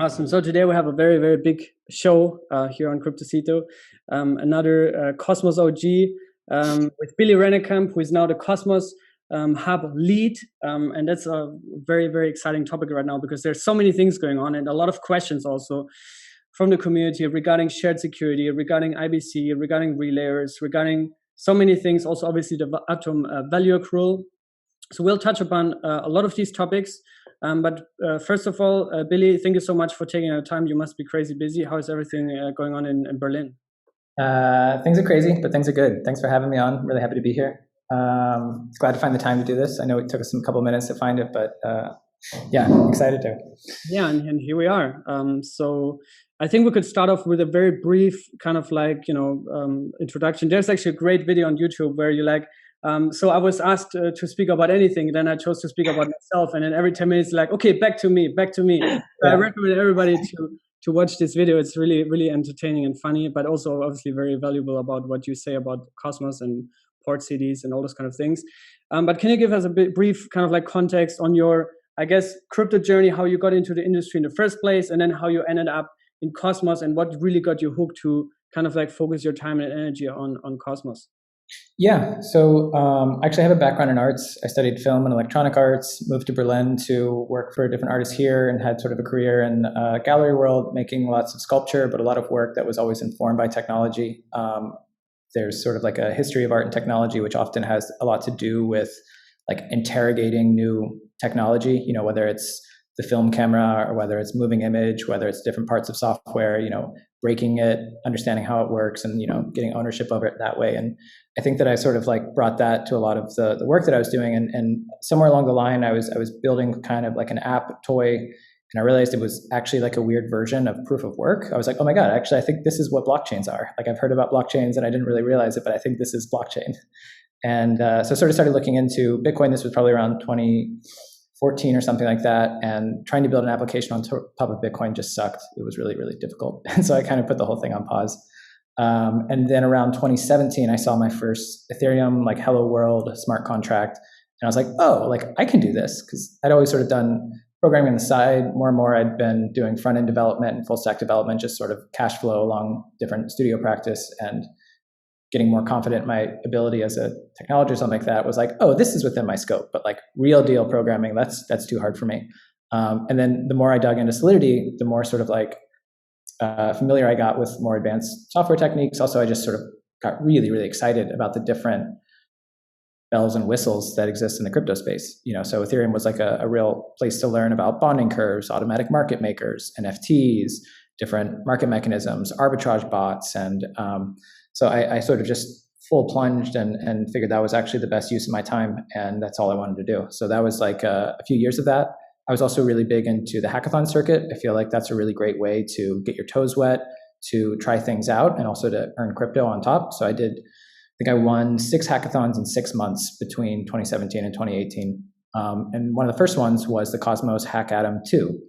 Awesome. So today we have a very, very big show here on Cryptocito. Another Cosmos OG with Billy Rennekamp, who is now the Cosmos Hub lead. And that's a very, very exciting topic right now because there's so many things going on and a lot of questions also from the community regarding shared security, regarding IBC, regarding relayers, regarding so many things. Also, obviously, the Atom value accrual. So we'll touch upon a lot of these topics. But first of all, Billy, thank you so much for taking the time. You must be crazy busy. How is everything going on in Berlin? Things are crazy, but things are good. Thanks for having me on. Really happy to be here. Glad to find the time to do this. I know it took us a couple of minutes to find it, but yeah, excited to. Yeah, and here we are. So I think we could start off with a very brief kind of like, introduction. There's actually a great video on YouTube where you like, so I was asked to speak about anything. Then I chose to speak about myself. And then every 10 minutes, like, okay, back to me. Yeah. I recommend everybody to watch this video. It's really, really entertaining and funny, but also obviously very valuable about what you say about Cosmos and port cities and all those kind of things. But can you give us a brief kind of like context on your, I guess, crypto journey, how you got into the industry in the first place, and then how you ended up in Cosmos and what really got you hooked to kind of like focus your time and energy on Cosmos? Yeah, so actually I have a background in arts. I studied film and electronic arts, moved to Berlin to work for different artists here and had sort of a career in gallery world, making lots of sculpture, but a lot of work that was always informed by technology. There's sort of like a history of art and technology, which often has a lot to do with like interrogating new technology, whether it's the film camera or whether it's moving image, whether it's different parts of software, breaking it, understanding how it works and, getting ownership over it that way. And I think that I sort of like brought that to a lot of the work that I was doing. And somewhere along the line, I was building kind of like an app toy, and I realized it was actually like a weird version of proof of work. I was like, oh my God, actually, I think this is what blockchains are. Like I've heard about blockchains and I didn't really realize it, but I think this is blockchain. And so I sort of started looking into Bitcoin. This was probably around 2014 or something like that. And trying to build an application on top of Bitcoin just sucked. It was really, really difficult. And so I kind of put the whole thing on pause. And then around 2017, I saw my first Ethereum, like Hello World smart contract. And I was like, oh, like I can do this. Because I'd always sort of done programming on the side. More and more, I'd been doing front-end development and full stack development, just sort of cash flow along different studio practice and getting more confident in my ability as a technologist or something like that. Was like, oh, this is within my scope, but like real deal programming, that's too hard for me. And then the more I dug into Solidity, the more sort of like familiar I got with more advanced software techniques. Also, I just sort of got really, really excited about the different bells and whistles that exist in the crypto space. So Ethereum was like a real place to learn about bonding curves, automatic market makers, NFTs, different market mechanisms, arbitrage bots. And so I sort of just full plunged and figured that was actually the best use of my time. And that's all I wanted to do. So that was like a few years of that. I was also really big into the hackathon circuit. I feel like that's a really great way to get your toes wet, to try things out, and also to earn crypto on top. So I think I won 6 hackathons in 6 months between 2017 and 2018. And one of the first ones was the Cosmos Hack Atom 2,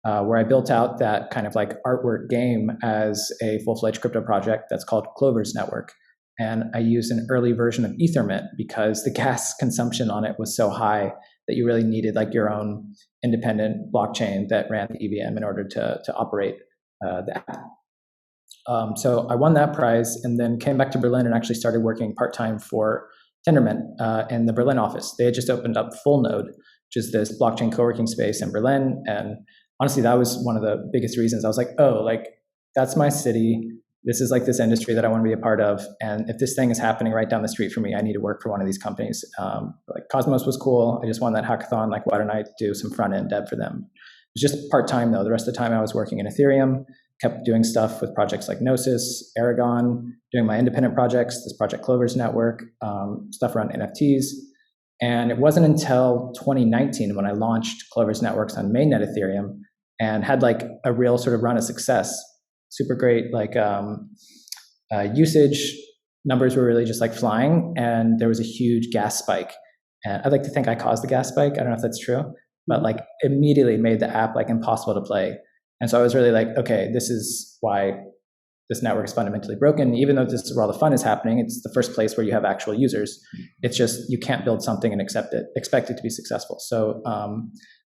where I built out that kind of like artwork game as a full-fledged crypto project that's called Clover's Network. And I used an early version of Ethermint because the gas consumption on it was so high that you really needed like your own independent blockchain that ran the EVM in order to operate the app. So I won that prize and then came back to Berlin and actually started working part-time for Tendermint in the Berlin office. They had just opened up Full Node, which is this blockchain co-working space in Berlin. And honestly, that was one of the biggest reasons. I was like, oh, like that's my city. This is like this industry that I want to be a part of. And if this thing is happening right down the street for me, I need to work for one of these companies. Like Cosmos was cool. I just won that hackathon. Like, why don't I do some front-end dev for them? It was just part-time though. The rest of the time I was working in Ethereum, kept doing stuff with projects like Gnosis, Aragon, doing my independent projects, this project Clover's Network, stuff around NFTs. And it wasn't until 2019 when I launched Clover's Networks on mainnet Ethereum and had like a real sort of run of success. Super great, like usage numbers were really just like flying, and there was a huge gas spike. And I'd like to think I caused the gas spike. I don't know if that's true, but like immediately made the app like impossible to play. And so I was really like, okay, this is why this network is fundamentally broken. Even though this is where all the fun is happening, it's the first place where you have actual users. It's just you can't build something and expect it to be successful. So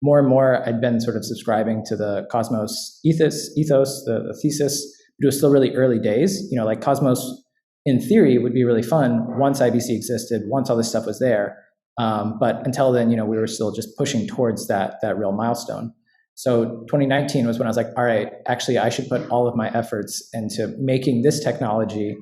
more and more I'd been sort of subscribing to the Cosmos ethos, the thesis, but it was still really early days. Like Cosmos in theory would be really fun once IBC existed, once all this stuff was there. But until then, we were still just pushing towards that real milestone. So 2019 was when I was like, all right, actually, I should put all of my efforts into making this technology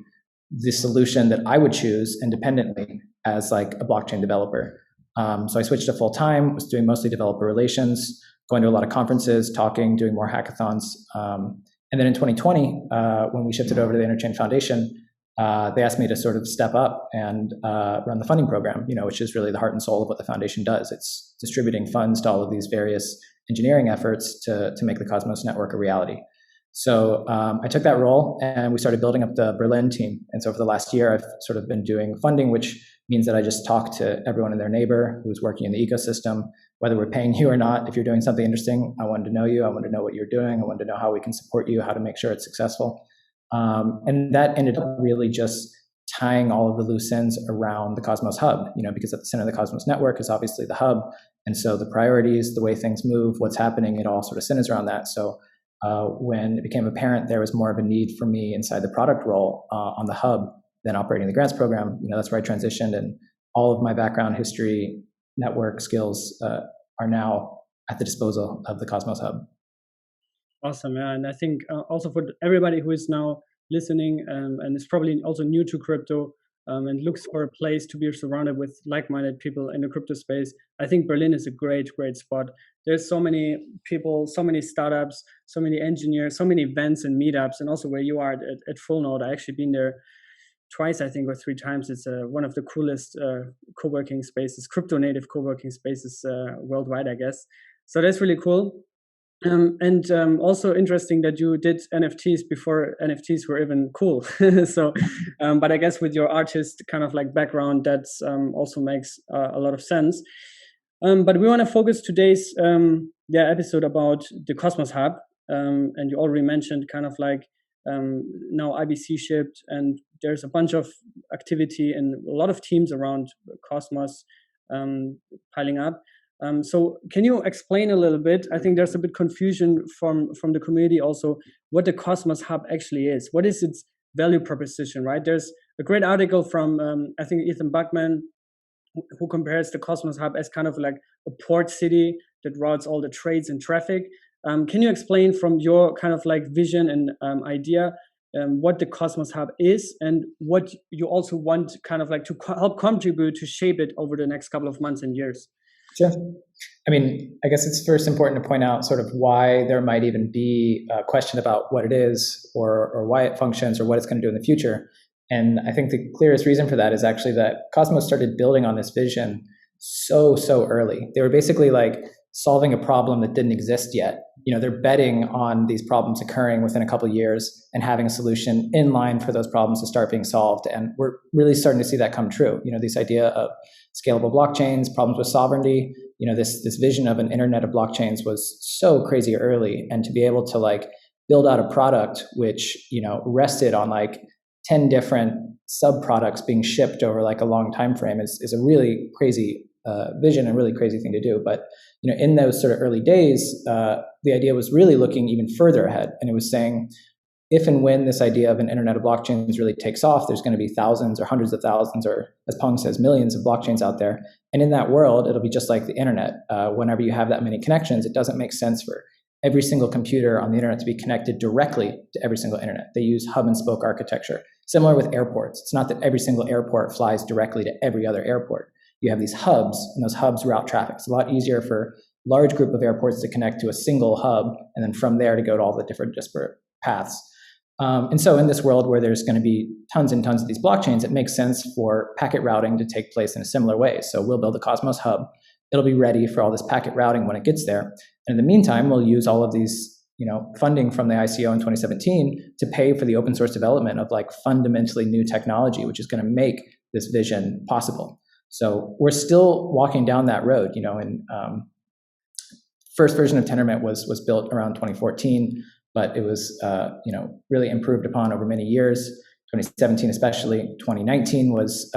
the solution that I would choose independently as like a blockchain developer. So I switched to full time, was doing mostly developer relations, going to a lot of conferences, talking, doing more hackathons. And then in 2020, when we shifted over to the Interchain Foundation, they asked me to sort of step up and run the funding program, which is really the heart and soul of what the foundation does. It's distributing funds to all of these various engineering efforts to make the Cosmos network a reality. So I took that role and we started building up the Berlin team. And so for the last year, I've sort of been doing funding, which means that I just talk to everyone and their neighbor who's working in the ecosystem, whether we're paying you or not. If you're doing something interesting, I wanted to know you. I wanted to know what you're doing. I wanted to know how we can support you, how to make sure it's successful. And that ended up really just tying all of the loose ends around the Cosmos hub, because at the center of the Cosmos network is obviously the hub. And so the priorities, the way things move, what's happening, it all sort of centers around that. So when it became apparent there was more of a need for me inside the product role on the hub than operating the grants program, that's where I transitioned, and all of my background, history, network skills are now at the disposal of the Cosmos hub. Awesome, yeah. And I think also for everybody who is now listening and is probably also new to crypto and looks for a place to be surrounded with like-minded people in the crypto space, I think Berlin is a great spot. There's so many people, so many startups, so many engineers, so many events and meetups, and also where you are at Full Node. I actually been there twice, I think, or 3 times. It's one of the coolest co-working spaces, crypto-native co-working spaces worldwide, I guess. So that's really cool. And also interesting that you did NFTs before NFTs were even cool. So, but I guess with your artist kind of like background, that's also makes a lot of sense. But we want to focus today's episode about the Cosmos Hub. And you already mentioned kind of like now IBC shipped, and there's a bunch of activity and a lot of teams around Cosmos piling up. So can you explain a little bit? I think there's a bit confusion from the community also what the Cosmos Hub actually is. What is its value proposition, right? There's a great article from I think Ethan Buckman who compares the Cosmos Hub as kind of like a port city that routes all the trades and traffic. Can you explain from your kind of like vision and idea what the Cosmos Hub is and what you also want kind of like to help contribute to shape it over the next couple of months and years? Sure. I mean, I guess it's first important to point out sort of why there might even be a question about what it is or why it functions or what it's going to do in the future. And I think the clearest reason for that is actually that Cosmos started building on this vision so early. They were basically like solving a problem that didn't exist yet. They're betting on these problems occurring within a couple of years and having a solution in line for those problems to start being solved. And we're really starting to see that come true. This idea of scalable blockchains, problems with sovereignty, this vision of an internet of blockchains was so crazy early. And to be able to like build out a product which, rested on like 10 different sub products being shipped over like a long time frame is a really crazy vision and really crazy thing to do. But in those sort of early days, the idea was really looking even further ahead, and it was saying, if and when this idea of an internet of blockchains really takes off, there's going to be thousands or hundreds of thousands, or as Peng says, millions of blockchains out there. And in that world, it'll be just like the internet. Whenever you have that many connections, it doesn't make sense for every single computer on the internet to be connected directly to every single internet. They use hub and spoke architecture. Similar with airports. It's not that every single airport flies directly to every other airport. You have these hubs, and those hubs route traffic. It's a lot easier for a large group of airports to connect to a single hub, and then from there to go to all the different disparate paths. And so in this world where there's going to be tons and tons of these blockchains, it makes sense for packet routing to take place in a similar way. So we'll build a Cosmos hub. It'll be ready for all this packet routing when it gets there. And in the meantime, we'll use all of these funding from the ICO in 2017 to pay for the open source development of like fundamentally new technology, which is going to make this vision possible. So we're still walking down that road, and first version of Tendermint was built around 2014, but it was, really improved upon over many years. 2017, especially 2019 was,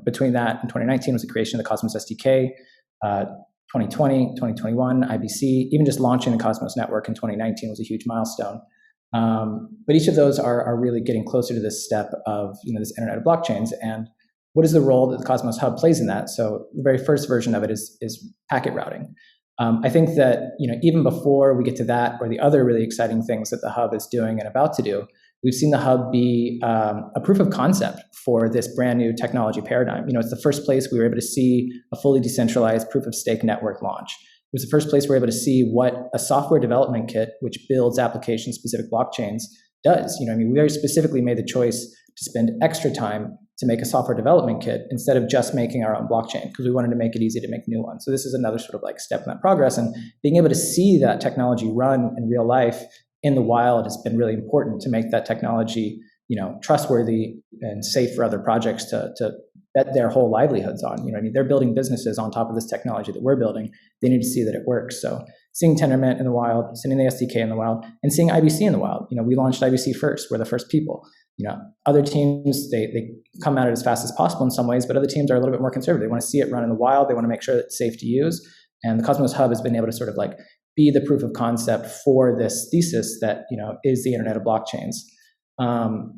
between that and 2019 was the creation of the Cosmos SDK. 2020, 2021, IBC, even just launching the Cosmos Network in 2019 was a huge milestone. But each of those are really getting closer to this step of this Internet of Blockchains. And what is the role that the Cosmos Hub plays in that? So the very first version of it is packet routing. I think that even before we get to that or the other really exciting things that the Hub is doing and about to do, we've seen the Hub be a proof of concept for this brand new technology paradigm. It's the first place we were able to see a fully decentralized proof of stake network launch. It was the first place we were able to see what a software development kit, which builds application-specific blockchains, does. We very specifically made the choice to spend extra time to make a software development kit instead of just making our own blockchain, because we wanted to make it easy to make new ones. So this is another sort of like step in that progress, and being able to see that technology run in real life in the wild has been really important to make that technology, trustworthy and safe for other projects to bet their whole livelihoods on. They're building businesses on top of this technology that we're building. They need to see that it works. So seeing Tendermint in the wild, seeing the SDK in the wild, and seeing IBC in the wild. We launched IBC first. We're the first people. Other teams, they come at it as fast as possible in some ways, but other teams are a little bit more conservative. They want to see it run in the wild. They want to make sure that it's safe to use. And the Cosmos Hub has been able to sort of like be the proof of concept for this thesis that, is the Internet of Blockchains. And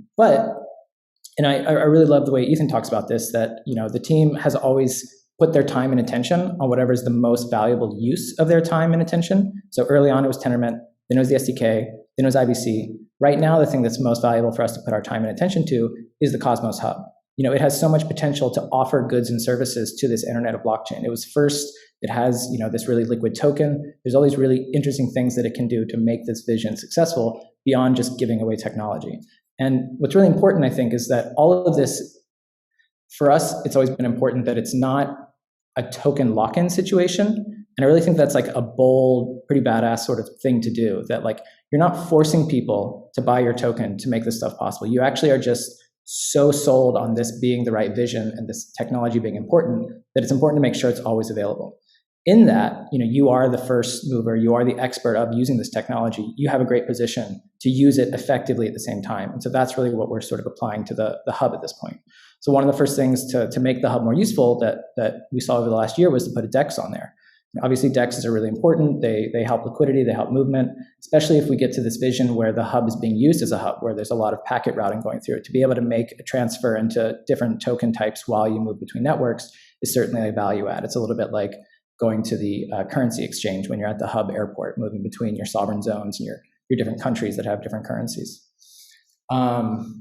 I really love the way Ethan talks about this, that, the team has always put their time and attention on whatever is the most valuable use of their time and attention. So early on, it was Tendermint, then it was the SDK, then it was IBC. Right now, the thing that's most valuable for us to put our time and attention to is the Cosmos Hub. It has so much potential to offer goods and services to this Internet of Blockchain. It was first, it has, this really liquid token. There's all these really interesting things that it can do to make this vision successful beyond just giving away technology. And what's really important, I think, is that all of this, for us, it's always been important that it's not a token lock-in situation. And I really think that's like a bold, pretty badass sort of thing to do, that like you're not forcing people to buy your token to make this stuff possible. You actually are just so sold on this being the right vision and this technology being important that it's important to make sure it's always available. In that, you are the first mover, you are the expert of using this technology. You have a great position to use it effectively at the same time. And so that's really what we're sort of applying to the Hub at this point. So one of the first things to make the Hub more useful that we saw over the last year was to put a DEX on there. Obviously, DEXs are really important. They help liquidity, they help movement, especially if we get to this vision where the Hub is being used as a hub, where there's a lot of packet routing going through it. To be able to make a transfer into different token types while you move between networks is certainly a value add. It's a little bit like going to the currency exchange when you're at the Hub airport, moving between your sovereign zones and your different countries that have different currencies. The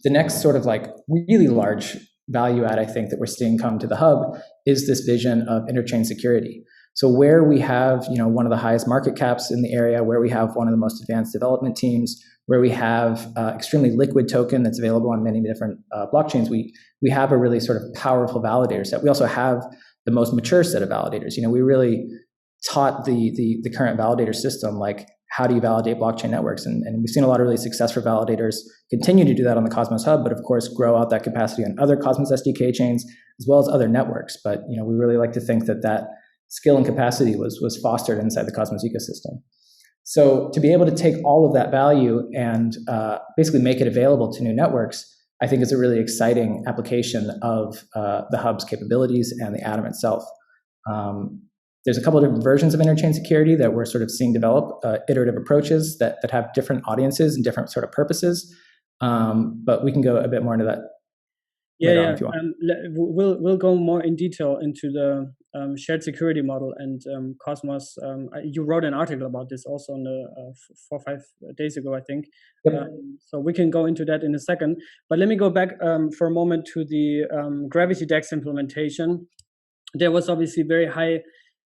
next sort of like really large value add, I think, that we're seeing come to the Hub is this vision of interchain security. So where we have, one of the highest market caps in the area, where we have one of the most advanced development teams, where we have extremely liquid token that's available on many different blockchains, we have a really sort of powerful validator set. We also have the most mature set of validators. We really taught the current validator system, like, how do you validate blockchain networks? And we've seen a lot of really successful validators continue to do that on the Cosmos Hub, but of course grow out that capacity on other Cosmos SDK chains, as well as other networks. But we really like to think that skill and capacity was fostered inside the Cosmos ecosystem. So to be able to take all of that value and basically make it available to new networks, I think is a really exciting application of the Hub's capabilities and the Atom itself. There's a couple of different versions of Interchain Security that we're sort of seeing develop, iterative approaches that have different audiences and different sort of purposes. But we can go a bit more into that. Yeah. We'll go more in detail into the shared security model and Cosmos. You wrote an article about this also on the 4 or 5 days ago, I think. Yep. So we can go into that in a second. But let me go back for a moment to the Gravity DEX implementation. There was obviously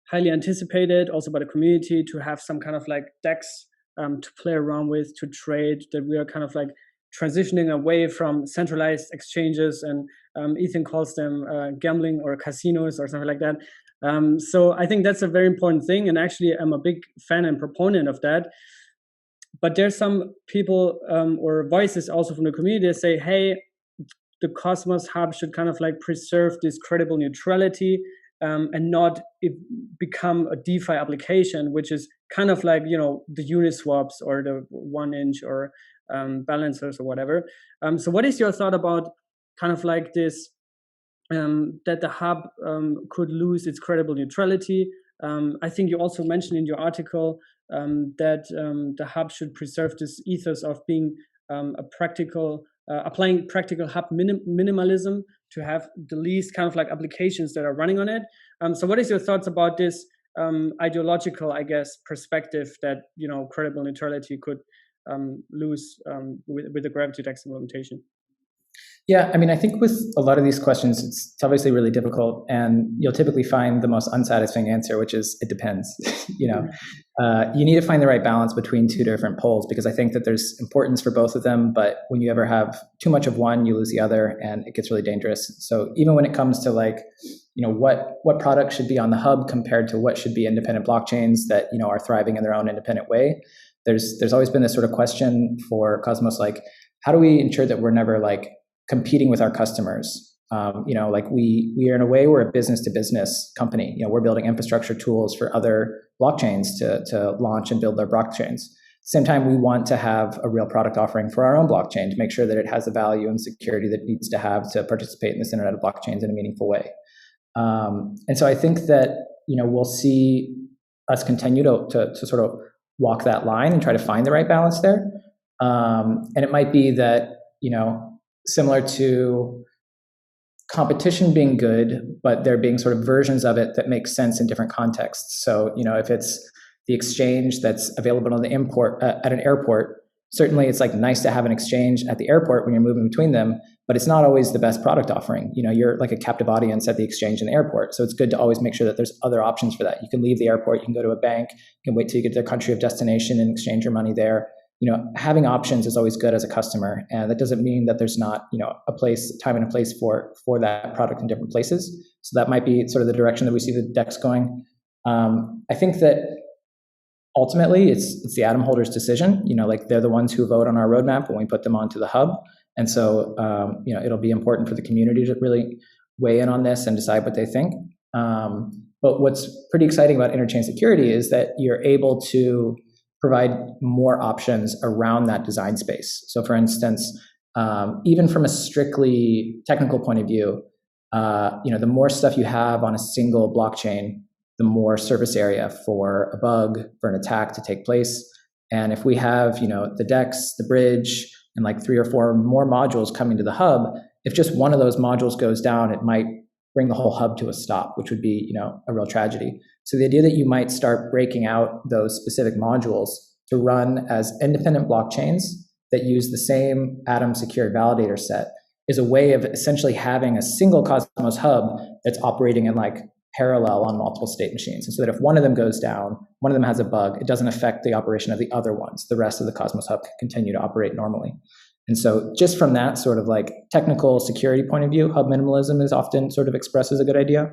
highly anticipated also by the community to have some kind of like DEX to play around with, to trade, that we are kind of like transitioning away from centralized exchanges, and Ethan calls them gambling or casinos or something like that. So I think that's a very important thing, and actually I'm a big fan and proponent of that. But there's some people or voices also from the community that say, hey, the Cosmos Hub should kind of like preserve this credible neutrality and not become a DeFi application, which is kind of like, the Uniswaps or the 1inch or balancers or whatever. So what is your thought about kind of like this that the hub could lose its credible neutrality. I think you also mentioned in your article that the hub should preserve this ethos of being a practical, applying practical hub minimalism to have the least kind of like applications that are running on it. So what is your thoughts about this ideological, I guess, perspective that, you know, credible neutrality could lose with the Gravity DEX implementation? Yeah, I mean, I think with a lot of these questions, it's obviously really difficult, and you'll typically find the most unsatisfying answer, which is it depends. You need to find the right balance between two different poles, because I think that there's importance for both of them, but when you ever have too much of one, you lose the other, and it gets really dangerous. So even when it comes to like, you know, what products should be on the hub compared to what should be independent blockchains that, you know, are thriving in their own independent way, there's always been this sort of question for Cosmos, like, how do we ensure that we're never like competing with our customers? Like we are in a way, we're a business to business company. You know, we're building infrastructure tools for other blockchains to launch and build their blockchains. At the same time, we want to have a real product offering for our own blockchain to make sure that it has the value and security that it needs to have to participate in this internet of blockchains in a meaningful way. And so I think that, you know, we'll see us continue to sort of walk that line and try to find the right balance there. And it might be that, you know, similar to competition being good, but there being sort of versions of it that make sense in different contexts. So, you know, if it's the exchange that's available on the import at an airport, certainly it's like nice to have an exchange at the airport when you're moving between them, but it's not always the best product offering. You know, you're like a captive audience at the exchange in the airport. So it's good to always make sure that there's other options for that. You can leave the airport, you can go to a bank, you can wait till you get to the country of destination and exchange your money there. You know, having options is always good as a customer, and that doesn't mean that there's not, you know, a place, time and a place for that product in different places. So that might be sort of the direction that we see the DEX going. I think that ultimately it's the atom holders' decision. You know, like they're the ones who vote on our roadmap when we put them onto the hub, and so you know, it'll be important for the community to really weigh in on this and decide what they think. But what's pretty exciting about Interchain Security is that you're able to provide more options around that design space. So for instance, even from a strictly technical point of view, you know, the more stuff you have on a single blockchain, the more surface area for a bug, for an attack to take place. And if we have, you know, the DEX, the bridge, and like 3 or 4 more modules coming to the hub, if just one of those modules goes down, it might bring the whole hub to a stop, which would be, you know, a real tragedy. So the idea that you might start breaking out those specific modules to run as independent blockchains that use the same Atom secured validator set is a way of essentially having a single Cosmos hub that's operating in like parallel on multiple state machines. And so that if one of them goes down, one of them has a bug, it doesn't affect the operation of the other ones. The rest of the Cosmos hub can continue to operate normally. And so just from that sort of like technical security point of view, hub minimalism is often sort of expressed as a good idea.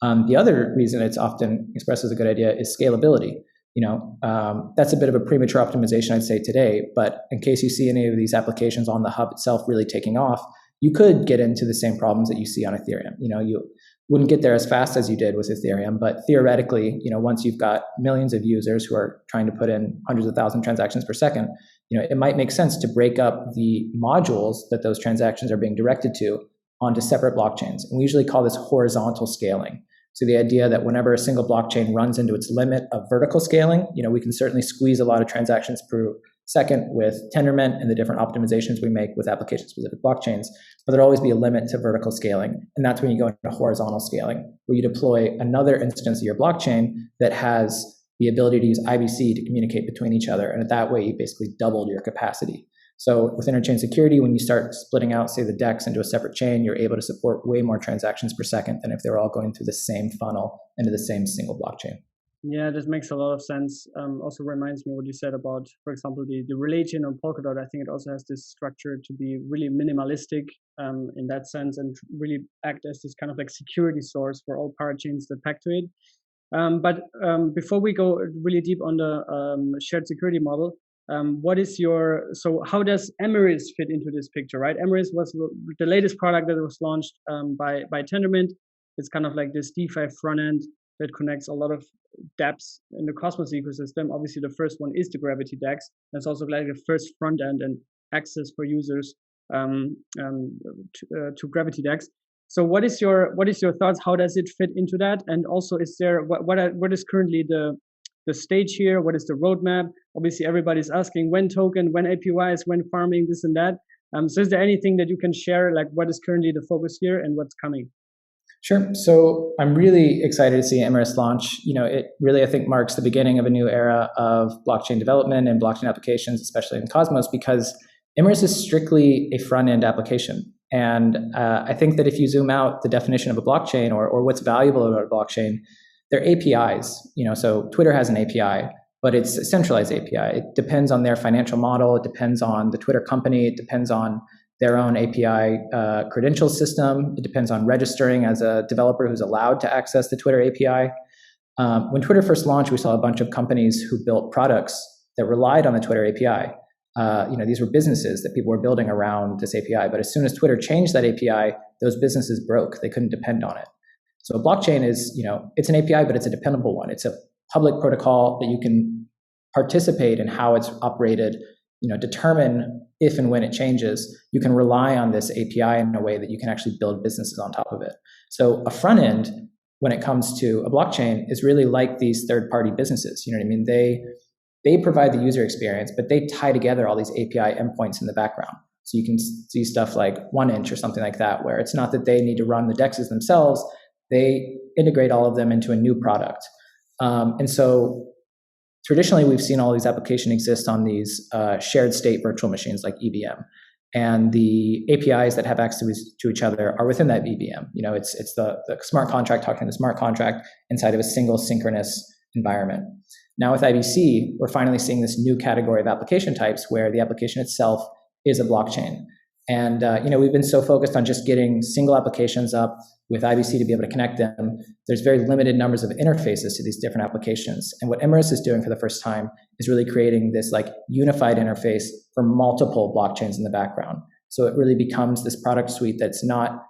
The other reason it's often expressed as a good idea is scalability. You know, that's a bit of a premature optimization, I'd say today, but in case you see any of these applications on the hub itself really taking off, you could get into the same problems that you see on Ethereum. You know, you wouldn't get there as fast as you did with Ethereum, but theoretically, you know, once you've got millions of users who are trying to put in hundreds of thousands of transactions per second, you know, it might make sense to break up the modules that those transactions are being directed to onto separate blockchains. And we usually call this horizontal scaling. So the idea that whenever a single blockchain runs into its limit of vertical scaling, you know, we can certainly squeeze a lot of transactions per second with Tendermint and the different optimizations we make with application-specific blockchains, but there'll always be a limit to vertical scaling. And that's when you go into horizontal scaling, where you deploy another instance of your blockchain that has the ability to use IBC to communicate between each other. And that way, you basically doubled your capacity. So with Interchain Security, when you start splitting out, say, the DEX into a separate chain, you're able to support way more transactions per second than if they were all going through the same funnel into the same single blockchain. Yeah, this makes a lot of sense. Also reminds me what you said about, for example, the Reggaeton on Polkadot. I think it also has this structure to be really minimalistic in that sense and really act as this kind of like security source for all parachains that pack to it. But before we go really deep on the shared security model, so how does Emeris fit into this picture, right? Emeris was the latest product that was launched by Tendermint. It's kind of like this DeFi front end that connects a lot of dApps in the Cosmos ecosystem. Obviously, the first one is the Gravity DEX. That's also like the first front end and access for users to Gravity DEX. So what is your thoughts? How does it fit into that? And also, is there what is currently the stage here? What is the roadmap? Obviously, everybody's asking when token, when APYs, when farming, this and that. So is there anything that you can share, like what is currently the focus here and what's coming? Sure. So I'm really excited to see Emeris launch. It really, I think, marks the beginning of a new era of blockchain development and blockchain applications, especially in Cosmos, because Emeris is strictly a front-end application. And I think that if you zoom out the definition of a blockchain or what's valuable about a blockchain, they're APIs. So Twitter has an API, but it's a centralized API. It depends on their financial model. It depends on the Twitter company. It depends on their own API credential system. It depends on registering as a developer who's allowed to access the Twitter API. When Twitter first launched, we saw a bunch of companies who built products that relied on the Twitter API. These were businesses that people were building around this API. But as soon as Twitter changed that API, those businesses broke. They couldn't depend on it. So a blockchain is, it's an API, but it's a dependable one. It's a public protocol that you can participate in how it's operated, determine if and when it changes. You can rely on this API in a way that you can actually build businesses on top of it. So a front end, when it comes to a blockchain, is really like these third-party businesses. You know what I mean? They provide the user experience, but they tie together all these API endpoints in the background. So you can see stuff like 1inch or something like that, where it's not that they need to run the DEXs themselves. They integrate all of them into a new product. And so traditionally, we've seen all these applications exist on these shared state virtual machines like EVM. And the APIs that have access to each other are within that EVM. It's the smart contract talking to the smart contract inside of a single synchronous environment. Now with IBC, we're finally seeing this new category of application types where the application itself is a blockchain. And we've been so focused on just getting single applications up with IBC to be able to connect them. There's very limited numbers of interfaces to these different applications. And what Emeris is doing for the first time is really creating this unified interface for multiple blockchains in the background. So it really becomes this product suite that's not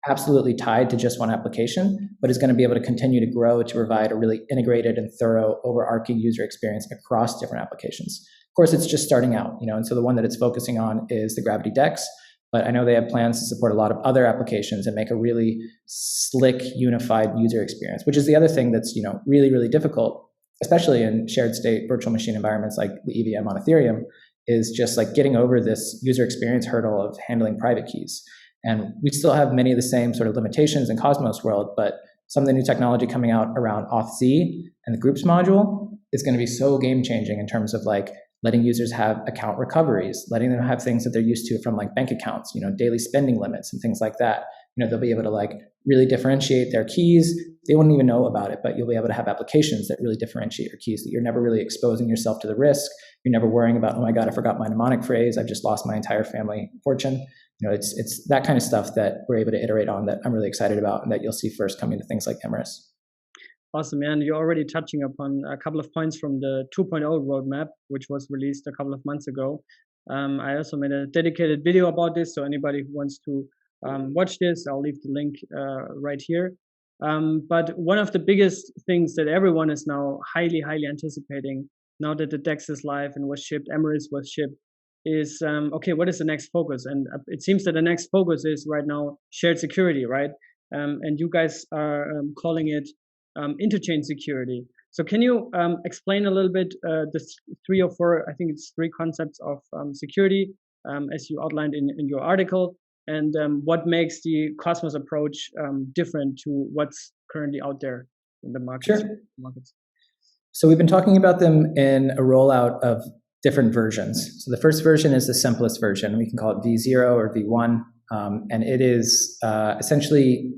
absolutely tied to just one application, but is going to be able to continue to grow to provide a really integrated and thorough overarching user experience across different applications. Of course, it's just starting out, and so the one that it's focusing on is the Gravity DEX. But I know they have plans to support a lot of other applications and make a really slick, unified user experience, which is the other thing that's really, really difficult, especially in shared state virtual machine environments like the EVM on Ethereum, is just getting over this user experience hurdle of handling private keys. And we still have many of the same sort of limitations in Cosmos world, but some of the new technology coming out around Auth-Z and the groups module is going to be so game-changing in terms of letting users have account recoveries, letting them have things that they're used to from bank accounts, daily spending limits and things like that. They'll be able to really differentiate their keys. They wouldn't even know about it, but you'll be able to have applications that really differentiate your keys, that you're never really exposing yourself to the risk. You're never worrying about, oh my God, I forgot my mnemonic phrase. I've just lost my entire family fortune. It's that kind of stuff that we're able to iterate on that I'm really excited about and that you'll see first coming to things like Emeris. Awesome, man. You're already touching upon a couple of points from the 2.0 roadmap, which was released a couple of months ago. I also made a dedicated video about this, so anybody who wants to watch this, I'll leave the link right here. But one of the biggest things that everyone is now highly anticipating, now that the DEX is live and was shipped, Emeris was shipped, is, okay, what is the next focus? And it seems that the next focus is right now shared security, right? And you guys are calling it Interchain Security. So can you explain a little bit the 3 or 4, I think it's 3 concepts of security as you outlined in your article, and what makes the Cosmos approach different to what's currently out there in the markets? Sure. So we've been talking about them in a rollout of different versions. So the first version is the simplest version. We can call it V0 or V1, and it is essentially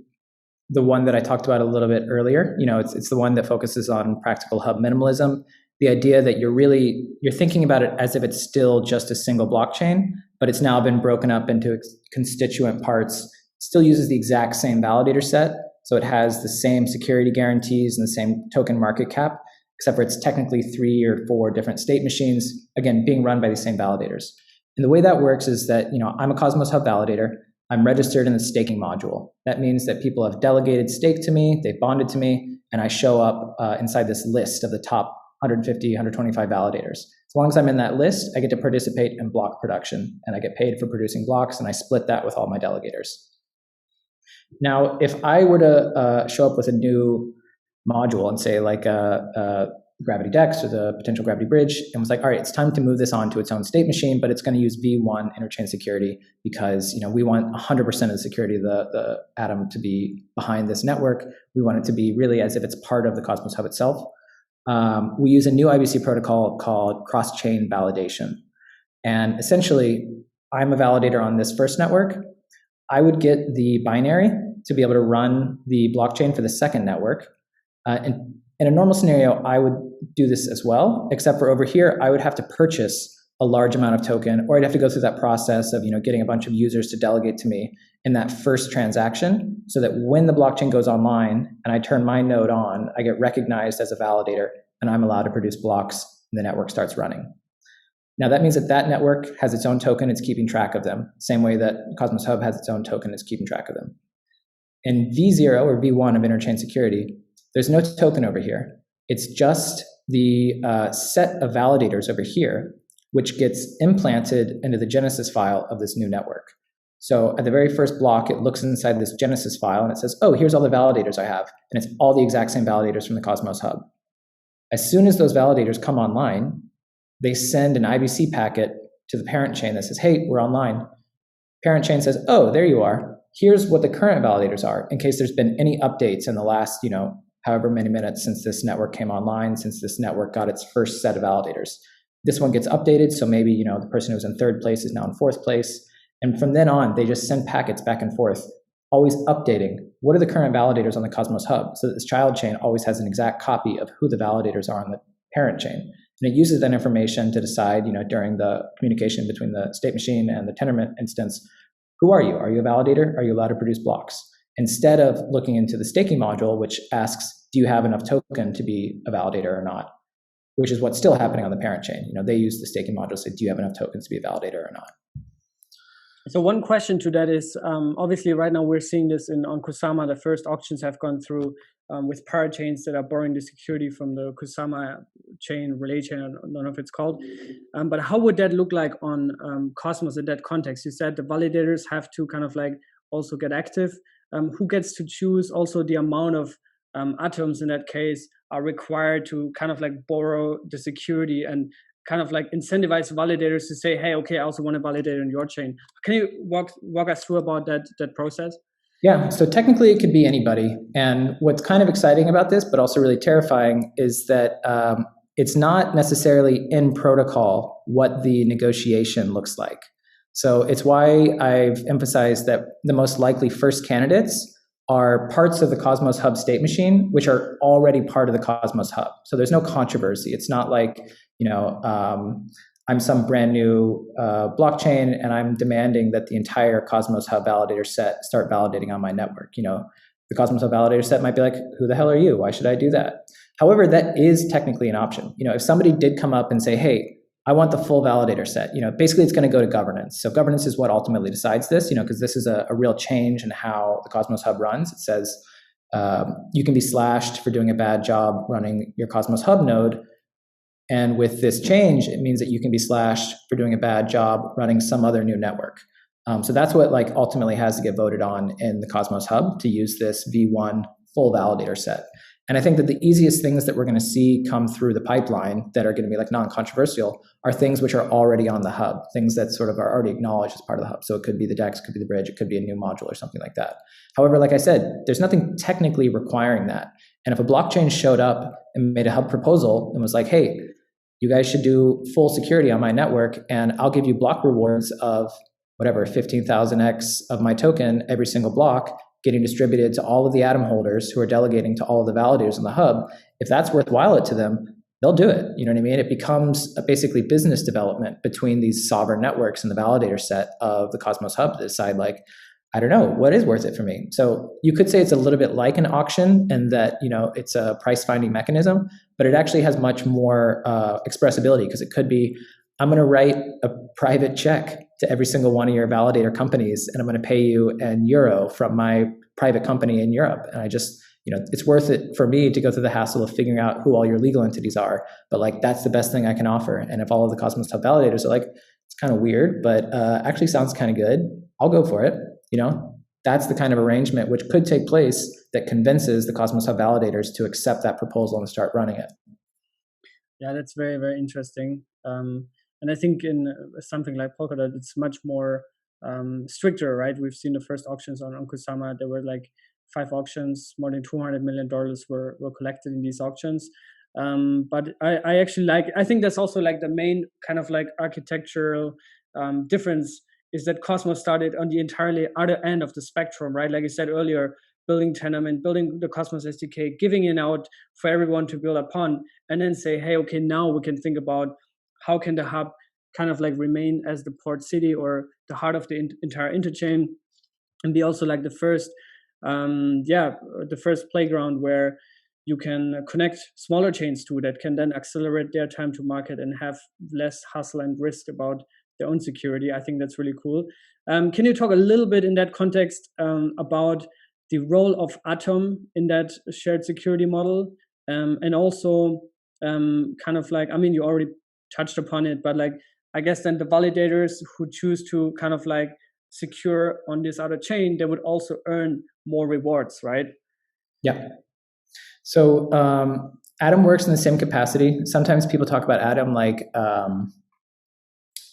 the one that I talked about a little bit earlier. It's the one that focuses on practical hub minimalism. The idea that you're thinking about it as if it's still just a single blockchain, but it's now been broken up into constituent parts. Still uses the exact same validator set, so it has the same security guarantees and the same token market cap, except for it's technically 3 or 4 different state machines, again, being run by the same validators. And the way that works is that, I'm a Cosmos Hub validator. I'm registered in the staking module. That means that people have delegated stake to me, they've bonded to me, and I show up inside this list of the top 150, 125 validators. As long as I'm in that list, I get to participate in block production, and I get paid for producing blocks, and I split that with all my delegators. Now, if I were to show up with a new module and say like a Gravity DEX or the potential Gravity Bridge, and was like, all right, it's time to move this on to its own state machine, but it's going to use V1 Interchain Security because we want 100% of the security of the atom to be behind this network. We want it to be really as if it's part of the Cosmos Hub itself. We use a new IBC protocol called cross-chain validation. And essentially, I'm a validator on this first network. I would get the binary to be able to run the blockchain for the second network. And in a normal scenario, I would do this as well, except for over here, I would have to purchase a large amount of token, or I'd have to go through that process of getting a bunch of users to delegate to me in that first transaction, so that when the blockchain goes online and I turn my node on, I get recognized as a validator and I'm allowed to produce blocks and the network starts running. Now that means that that network has its own token, it's keeping track of them, same way that Cosmos Hub has its own token, it's keeping track of them. In V0 or V1 of Interchain Security, there's no token over here. It's just the set of validators over here, which gets implanted into the Genesis file of this new network. So at the very first block, it looks inside this Genesis file and it says, oh, here's all the validators I have. And it's all the exact same validators from the Cosmos Hub. As soon as those validators come online, they send an IBC packet to the parent chain that says, hey, we're online. Parent chain says, oh, there you are. Here's what the current validators are in case there's been any updates in the last, however many minutes since this network came online, since this network got its first set of validators. This one gets updated, so maybe the person who was in third place is now in fourth place. And from then on, they just send packets back and forth, always updating what are the current validators on the Cosmos Hub, so that this child chain always has an exact copy of who the validators are on the parent chain. And it uses that information to decide, during the communication between the state machine and the Tendermint instance, who are you? Are you a validator? Are you allowed to produce blocks? Instead of looking into the staking module, which asks, do you have enough token to be a validator or not? Which is what's still happening on the parent chain. They use the staking module to say, do you have enough tokens to be a validator or not? So one question to that is, obviously right now we're seeing this on Kusama. The first auctions have gone through with parachains that are borrowing the security from the Kusama chain, relay chain, I don't know if it's called. But how would that look like on Cosmos in that context? You said the validators have to kind of like also get active. Who gets to choose also the amount of atoms in that case are required to kind of like borrow the security and kind of like incentivize validators to say, hey, okay, I also want to validate on your chain. Can you walk us through about that process? Yeah, so technically it could be anybody. And what's kind of exciting about this, but also really terrifying, is that it's not necessarily in protocol what the negotiation looks like. So it's why I've emphasized that the most likely first candidates are parts of the Cosmos Hub state machine, which are already part of the Cosmos Hub. So there's no controversy. It's not like, I'm some brand new blockchain and I'm demanding that the entire Cosmos Hub validator set start validating on my network. The Cosmos Hub validator set might be like, who the hell are you? Why should I do that? However, that is technically an option. If somebody did come up and say, hey, I want the full validator set, basically it's going to go to governance. So governance is what ultimately decides this, because this is a real change in how the Cosmos Hub runs. It says you can be slashed for doing a bad job running your Cosmos Hub node. And with this change, it means that you can be slashed for doing a bad job running some other new network. So that's what ultimately has to get voted on in the Cosmos Hub to use this V1 full validator set. And I think that the easiest things that we're going to see come through the pipeline that are going to be non-controversial are things which are already on the hub, things that sort of are already acknowledged as part of the hub. So it could be the DEX, it could be the bridge, it could be a new module or something like that. However, like I said, there's nothing technically requiring that. And if a blockchain showed up and made a hub proposal and was like, hey, you guys should do full security on my network and I'll give you block rewards of whatever, 15,000x of my token every single block, getting distributed to all of the atom holders who are delegating to all of the validators in the hub, if that's worthwhile to them, they'll do it. You know what I mean? It becomes basically business development between these sovereign networks and the validator set of the Cosmos Hub to decide I don't know, what is worth it for me? So you could say it's a little bit like an auction and that, it's a price finding mechanism, but it actually has much more expressibility because it could be, I'm going to write a private check to every single one of your validator companies, and I'm going to pay you in euro from my private company in Europe. And I just, it's worth it for me to go through the hassle of figuring out who all your legal entities are. But that's the best thing I can offer. And if all of the Cosmos Hub validators are it's kind of weird, but actually sounds kind of good, I'll go for it, That's the kind of arrangement which could take place that convinces the Cosmos Hub validators to accept that proposal and start running it. Yeah, that's very, very interesting. And I think in something like Polkadot, it's much more stricter, right? We've seen the first auctions on Kusama. There were like 5 auctions, more than $200 million were collected in these auctions. But I actually I think that's also like the main kind of like architectural difference is that Cosmos started on the entirely other end of the spectrum, right? Like I said earlier, building Tenement, building the Cosmos SDK, giving it out for everyone to build upon, and then say, hey, okay, now we can think about how can the hub kind of like remain as the port city or the heart of the entire interchain, and be also like the first, the first playground where you can connect smaller chains to that can then accelerate their time to market and have less hustle and risk about their own security. I think that's really cool. Can you talk a little bit in that context about the role of Atom in that shared security model? And also kind of like, I mean, you already touched upon it, but like, I guess then the validators who choose to kind of like secure on this other chain, they would also earn more rewards, right? Yeah. So Atom works in the same capacity. Sometimes people talk about Atom like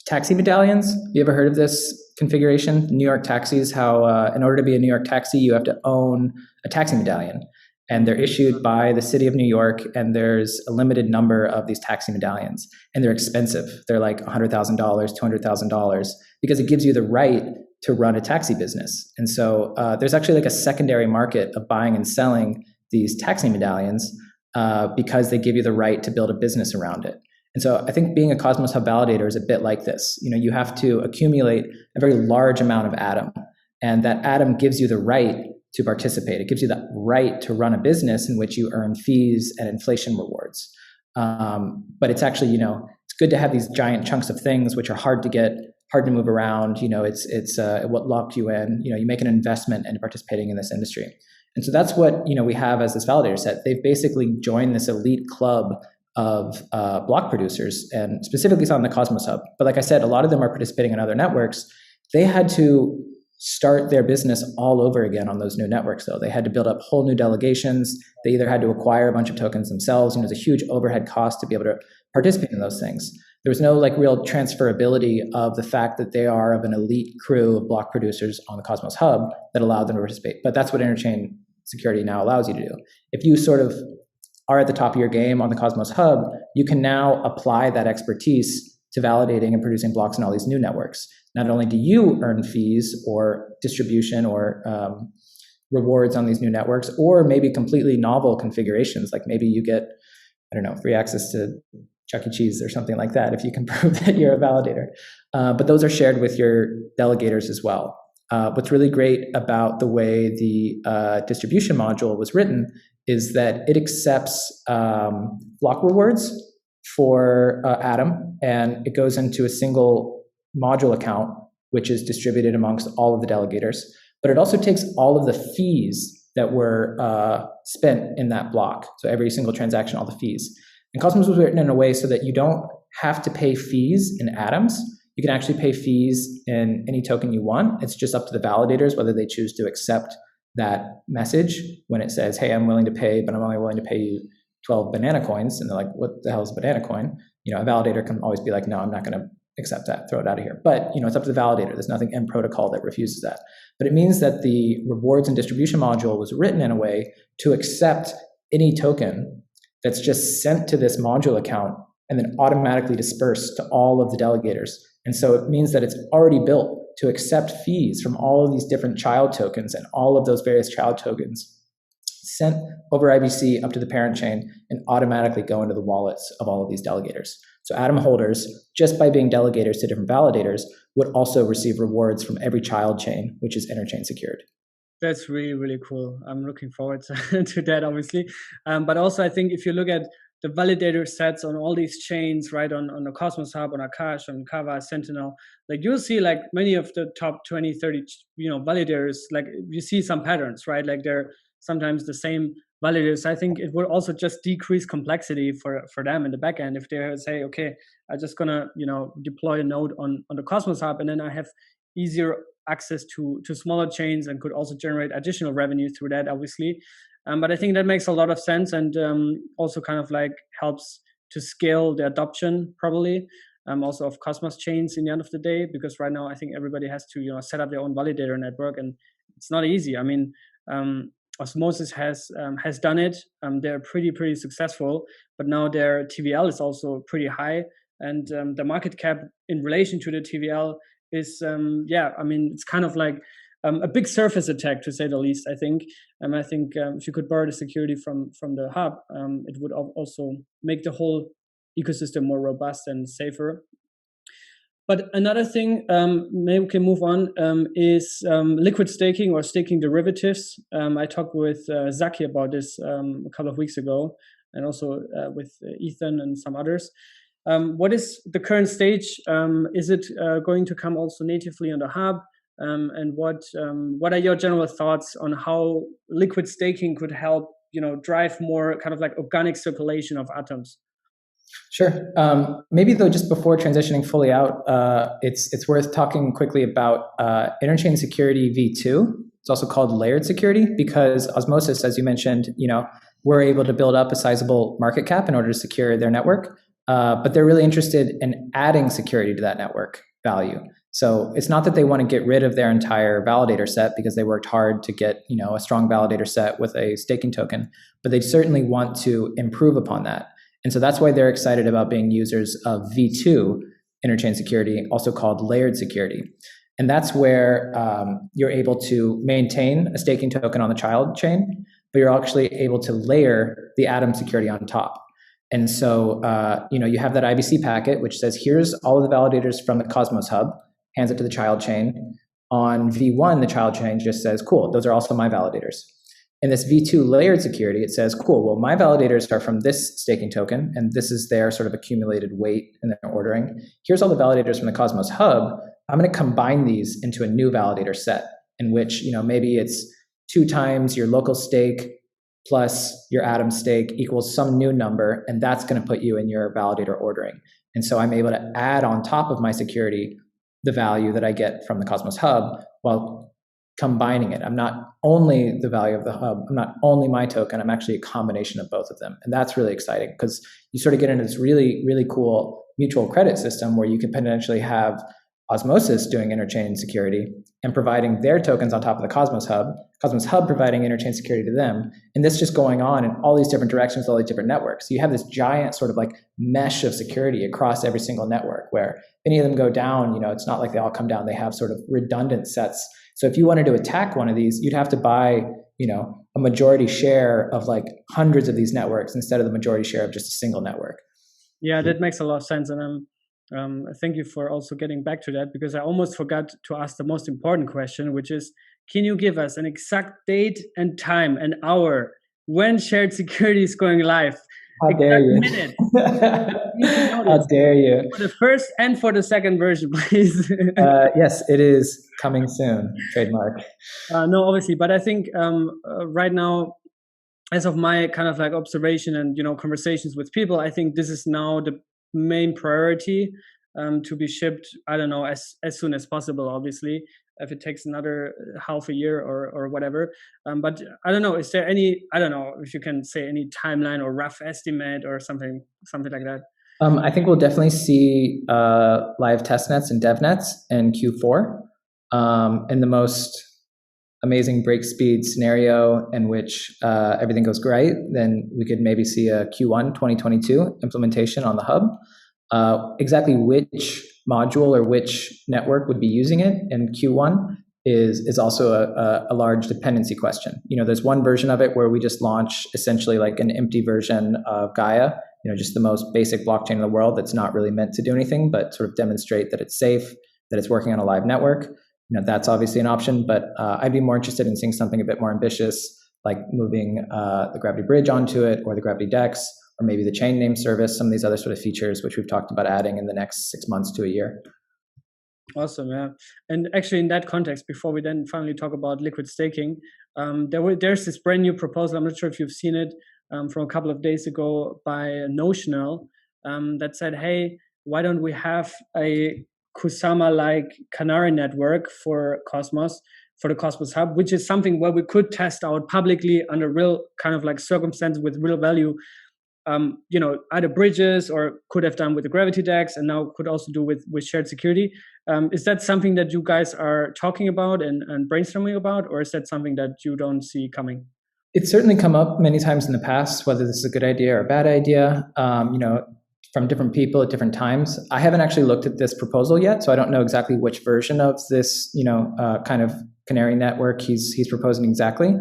taxi medallions. You ever heard of this configuration? New York taxis, how in order to be a New York taxi, you have to own a taxi medallion. And they're issued by the city of New York, and there's a limited number of these taxi medallions. And they're expensive. They're like $100,000, $200,000, because it gives you the right to run a taxi business. And so there's actually like a secondary market of buying and selling these taxi medallions because they give you the right to build a business around it. And so I think being a Cosmos Hub validator is a bit like this. You know, you have to accumulate a very large amount of Atom, and that Atom gives you the right to participate. It gives you the right to run a business in which you earn fees and inflation rewards. But it's actually, you know, it's good to have these giant chunks of things which are hard to get, hard to move around. You know, it's what locked you in. You know, you make an investment into participating in this industry. And so that's what, you know, we have as this validator set. They've basically joined this elite club of block producers, and specifically it's on the Cosmos Hub. But like I said, a lot of them are participating in other networks. They had to start their business all over again on those new networks, though. They had to build up whole new delegations. They either had to acquire a bunch of tokens themselves, and there's a huge overhead cost to be able to participate in those things. There was no like real transferability of the fact that they are of an elite crew of block producers on the Cosmos Hub that allowed them to participate. But that's what Interchain Security now allows you to do. If you sort of are at the top of your game on the Cosmos Hub, you can now apply that expertise to validating and producing blocks in all these new networks. Not only do you earn fees or distribution or rewards on these new networks, or maybe completely novel configurations, like maybe you get, I don't know, free access to Chuck E. Cheese or something like that if you can prove that you're a validator. But those are shared with your delegators as well. What's really great about the way the distribution module was written is that it accepts block rewards for Atom, and it goes into a single module account, which is distributed amongst all of the delegators. But it also takes all of the fees that were spent in that block. So every single transaction, all the fees. And Cosmos was written in a way so that you don't have to pay fees in Atoms. You can actually pay fees in any token you want. It's just up to the validators whether they choose to accept that message when it says, hey, I'm willing to pay, but I'm only willing to pay you 12 banana coins. And they're like, what the hell is a banana coin? You know, a validator can always be like, no, I'm not going to accept that, throw it out of here. But, you know, it's up to the validator. There's nothing in protocol that refuses that. But it means that the rewards and distribution module was written in a way to accept any token that's just sent to this module account and then automatically dispersed to all of the delegators. And so it means that it's already built to accept fees from all of these different child tokens, and all of those various child tokens sent over IBC up to the parent chain and automatically go into the wallets of all of these delegators. So Atom holders, just by being delegators to different validators, would also receive rewards from every child chain, which is Interchain Security. That's really, really cool. I'm looking forward to that, obviously. But also, I think if you look at the validator sets on all these chains, right, on the Cosmos Hub, on Akash, on Kava, Sentinel, like you'll see like many of the top 20, 30, validators, like you see some patterns, right? Like they're sometimes the same validators. I think it will also just decrease complexity for them in the back end if they say, okay, I'm just gonna, deploy a node on the Cosmos Hub, and then I have easier access to smaller chains and could also generate additional revenue through that, obviously. But I think that makes a lot of sense, and also kind of like helps to scale the adoption probably also of Cosmos chains in the end of the day, because right now I think everybody has to set up their own validator network, and it's not easy. I mean, Osmosis has done it. They're pretty successful, but now their TVL is also pretty high, and the market cap in relation to the TVL is I mean, it's kind of like a big surface attack, to say the least, I think. I think if you could borrow the security from the hub, it would also make the whole ecosystem more robust and safer. But another thing, maybe we can move on, is liquid staking or staking derivatives. I talked with Zaki about this a couple of weeks ago, and also with Ethan and some others. What is the current stage? Is it going to come also natively on the hub? And what are your general thoughts on how liquid staking could help, drive more kind of like organic circulation of atoms? Sure. Maybe though, just before transitioning fully out, it's worth talking quickly about Interchain Security V2. It's also called layered security because Osmosis, as you mentioned, we're able to build up a sizable market cap in order to secure their network. But they're really interested in adding security to that network value. So it's not that they want to get rid of their entire validator set because they worked hard to get, a strong validator set with a staking token, but they certainly want to improve upon that. And so that's why they're excited about being users of V2 Interchain Security, also called layered security. And that's where you're able to maintain a staking token on the child chain, but you're actually able to layer the Atom security on top. And so, you have that IBC packet, which says, here's all of the validators from the Cosmos Hub, hands it to the child chain. On V1, the child chain just says, cool, those are also my validators. In this V2 layered security, it says, cool, well, my validators are from this staking token, and this is their sort of accumulated weight in their ordering. Here's all the validators from the Cosmos Hub. I'm going to combine these into a new validator set in which, maybe it's 2 times your local stake plus your Atom stake equals some new number, and that's going to put you in your validator ordering. And so I'm able to add on top of my security the value that I get from the Cosmos Hub while combining it. I'm not only the value of the hub, I'm not only my token, I'm actually a combination of both of them. And that's really exciting because you sort of get into this really, really cool mutual credit system where you could potentially have Osmosis doing interchain security and providing their tokens on top of the Cosmos Hub providing interchain security to them. And this just going on in all these different directions, all these different networks. So you have this giant sort of like mesh of security across every single network where if any of them go down, it's not like they all come down. They have sort of redundant sets. So if you wanted to attack one of these, you'd have to buy, a majority share of like hundreds of these networks instead of the majority share of just a single network. Yeah, that makes a lot of sense. And thank you for also getting back to that, because I almost forgot to ask the most important question, which is, can you give us an exact date and time, an hour, when shared security is going live? How dare you? Minute. How dare you? For the first and for the second version, please. Yes, it is coming soon. Trademark. No, obviously, but I think right now, as of my kind of like observation and conversations with people, I think this is now the main priority to be shipped. I don't know, as soon as possible. Obviously, if it takes another half a year or whatever. But I don't know. Is there any? I don't know if you can say any timeline or rough estimate or something like that. I think we'll definitely see live testnets and devnets in Q4. In the most amazing break speed scenario in which everything goes great, then we could maybe see a Q1 2022 implementation on the hub. Exactly which module or which network would be using it in Q1 is also a large dependency question. There's one version of it where we just launch essentially like an empty version of Gaia, just the most basic blockchain in the world that's not really meant to do anything, but sort of demonstrate that it's safe, that it's working on a live network. That's obviously an option, but I'd be more interested in seeing something a bit more ambitious, like moving the Gravity Bridge onto it, or the Gravity DEX, or maybe the chain name service, some of these other sort of features which we've talked about adding in the next 6 months to a year. Awesome, yeah. And actually in that context, before we then finally talk about liquid staking, there's this brand new proposal, I'm not sure if you've seen it, from a couple of days ago by Notional, that said, hey, why don't we have a Kusama-like Canary Network for Cosmos, for the Cosmos Hub, which is something where we could test out publicly under real kind of like circumstances with real value, either bridges, or could have done with the Gravity DEX, and now could also do with shared security. Is that something that you guys are talking about and brainstorming about, or is that something that you don't see coming? It's certainly come up many times in the past, whether this is a good idea or a bad idea, from different people at different times. I haven't actually looked at this proposal yet, so I don't know exactly which version of this, kind of Canary network he's proposing exactly.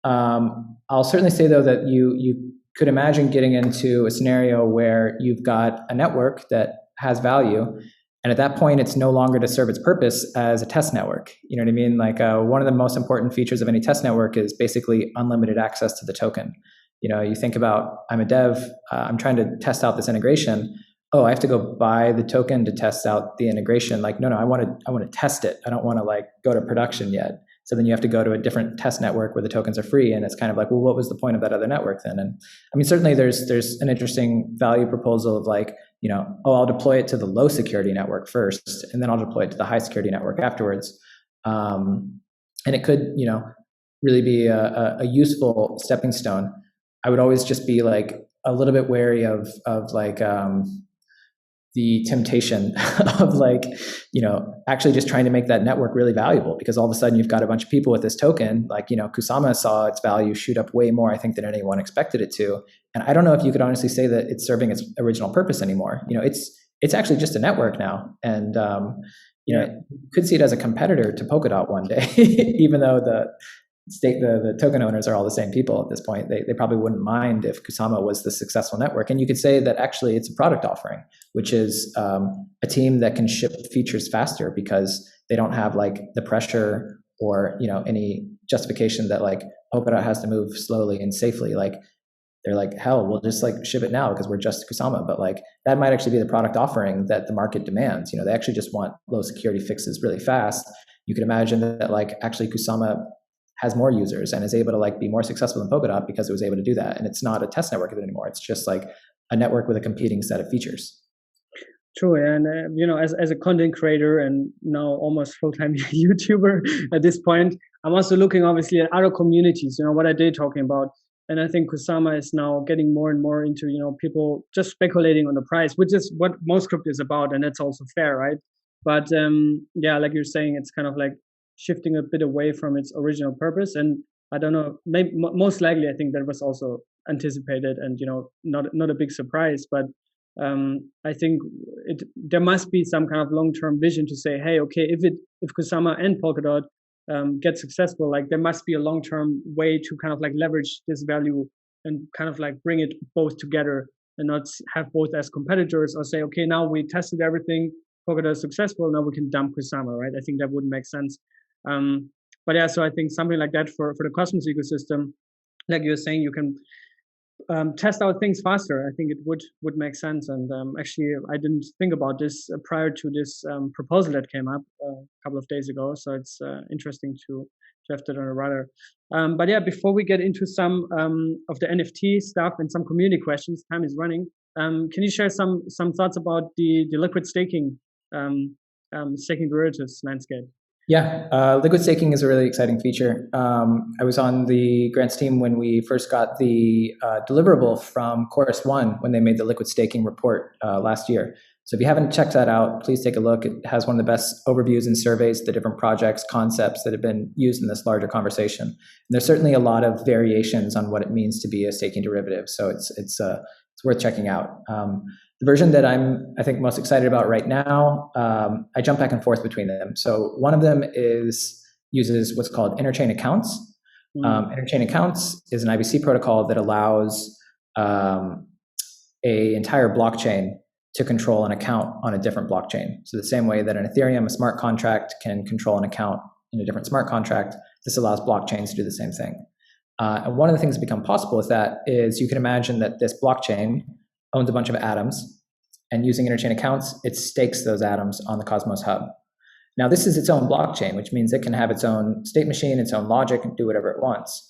I'll certainly say, though, that you could imagine getting into a scenario where you've got a network that has value, and at that point, it's no longer to serve its purpose as a test network. You know what I mean? Like one of the most important features of any test network is basically unlimited access to the token. You think about, I'm a dev, I'm trying to test out this integration. Oh, I have to go buy the token to test out the integration. Like, no, I want to test it. I don't want to like go to production yet. So then you have to go to a different test network where the tokens are free, and it's kind of like, well, what was the point of that other network then? And I mean, certainly there's an interesting value proposal of like, I'll deploy it to the low security network first, and then I'll deploy it to the high security network afterwards. And it could, really be a useful stepping stone. I would always just be like a little bit wary of like the temptation of like, actually just trying to make that network really valuable, because all of a sudden you've got a bunch of people with this token, like, Kusama saw its value shoot up way more, I think, than anyone expected it to. And I don't know if you could honestly say that it's serving its original purpose anymore. It's actually just a network now. And, you could see it as a competitor to Polkadot one day, even though the token owners are all the same people at this point. They probably wouldn't mind if Kusama was the successful network. And you could say that actually it's a product offering, which is a team that can ship features faster because they don't have like the pressure or any justification that like Polkadot has to move slowly and safely. Like they're like, hell, we'll just like ship it now because we're just Kusama. But like that might actually be the product offering that the market demands. They actually just want low security fixes really fast. You could imagine that like actually Kusama has more users and is able to like be more successful than Polkadot because it was able to do that. And it's not a test network anymore. It's just like a network with a competing set of features. True. And, as a content creator and now almost full-time YouTuber at this point, I'm also looking obviously at other communities, what are they talking about? And I think Kusama is now getting more and more into, people just speculating on the price, which is what most crypto is about. And that's also fair, right? But like you're saying, it's kind of like shifting a bit away from its original purpose. And I don't know, maybe most likely, I think that was also anticipated and, not a big surprise, but I think there must be some kind of long-term vision to say, hey, okay, if Kusama and Polkadot get successful, like there must be a long-term way to kind of like leverage this value and kind of like bring it both together and not have both as competitors, or say, okay, now we tested everything, Polkadot is successful, now we can dump Kusama, right? I think that wouldn't make sense. But yeah, so I think something like that for the Cosmos ecosystem, like you're saying, you can test out things faster. I think it would make sense. And actually, I didn't think about this prior to this proposal that came up a couple of days ago. So it's interesting to have that on the radar. But yeah, before we get into some of the NFT stuff and some community questions, time is running. Can you share some thoughts about the liquid staking derivatives landscape? Yeah, liquid staking is a really exciting feature. I was on the grants team when we first got the deliverable from Chorus One when they made the liquid staking report last year. So if you haven't checked that out, please take a look. It has one of the best overviews and surveys of the different projects, concepts that have been used in this larger conversation. And there's certainly a lot of variations on what it means to be a staking derivative. So it's worth checking out. The version that I think most excited about right now, I jump back and forth between them. So one of them uses what's called interchain accounts. Interchain accounts is an IBC protocol that allows an entire blockchain to control an account on a different blockchain. So the same way that in Ethereum, a smart contract can control an account in a different smart contract, this allows blockchains to do the same thing. And one of the things that become possible with that is you can imagine that this blockchain owns a bunch of atoms, and using interchain accounts, it stakes those atoms on the Cosmos Hub. Now, this is its own blockchain, which means it can have its own state machine, its own logic, and do whatever it wants.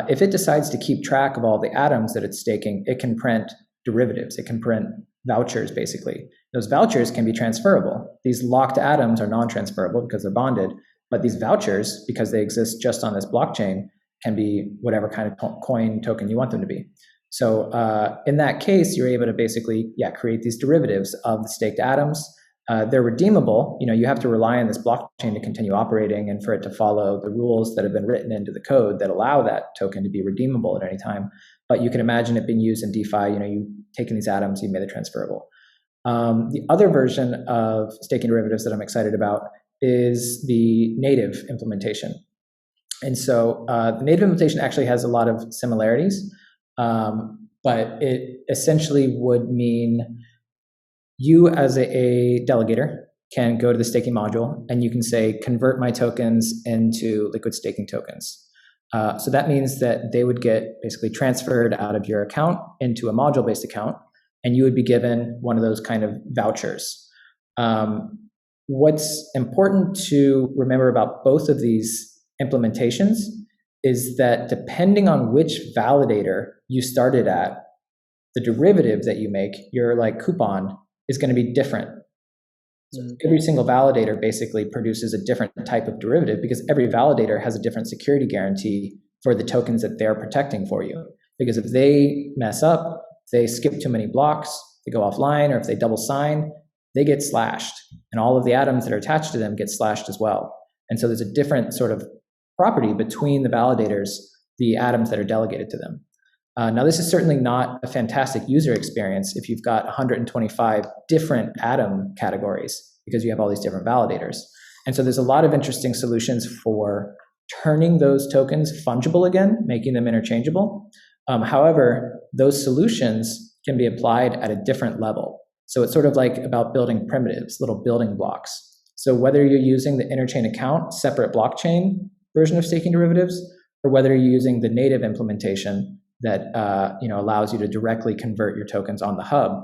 If it decides to keep track of all the atoms that it's staking, it can print derivatives. It can print vouchers, basically. Those vouchers can be transferable. These locked atoms are non-transferable because they're bonded, but these vouchers, because they exist just on this blockchain, can be whatever kind of coin token you want them to be. So in that case, you're able to basically, create these derivatives of the staked atoms. They're redeemable. You have to rely on this blockchain to continue operating and for it to follow the rules that have been written into the code that allow that token to be redeemable at any time. But you can imagine it being used in DeFi. You've taken these atoms, you've made it transferable. The other version of staking derivatives that I'm excited about is the native implementation. And so the native implementation actually has a lot of similarities, but it essentially would mean you as a delegator can go to the staking module and you can say, convert my tokens into liquid staking tokens. So that means that they would get basically transferred out of your account into a module-based account, and you would be given one of those kind of vouchers. What's important to remember about both of these implementations is that depending on which validator you started at, the derivative that you make, your coupon, is going to be different. So every single validator basically produces a different type of derivative because every validator has a different security guarantee for the tokens that they're protecting for you. Because if they mess up, they skip too many blocks, they go offline, or if they double sign, they get slashed. And all of the atoms that are attached to them get slashed as well. And so there's a different sort of property between the validators, the atoms that are delegated to them. Now, this is certainly not a fantastic user experience if you've got 125 different atom categories because you have all these different validators. And so there's a lot of interesting solutions for turning those tokens fungible again, making them interchangeable. However, those solutions can be applied at a different level. So it's sort of like about building primitives, little building blocks. So whether you're using the Interchain account, separate blockchain version of staking derivatives, or whether you're using the native implementation that allows you to directly convert your tokens on the hub,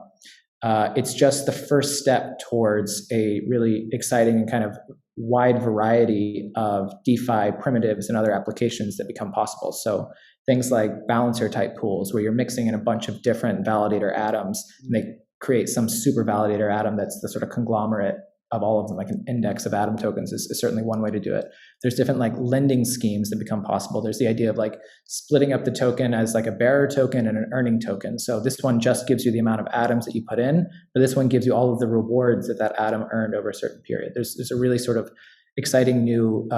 it's just the first step towards a really exciting and kind of wide variety of DeFi primitives and other applications that become possible. So things like balancer type pools, where you're mixing in a bunch of different validator atoms, and they create some super validator atom that's the sort of conglomerate of all of them, like an index of atom tokens is certainly one way to do it. There's different lending schemes that become possible. There's the idea of splitting up the token as a bearer token and an earning token. So this one just gives you the amount of atoms that you put in, but this one gives you all of the rewards that atom earned over a certain period. There's a really sort of exciting new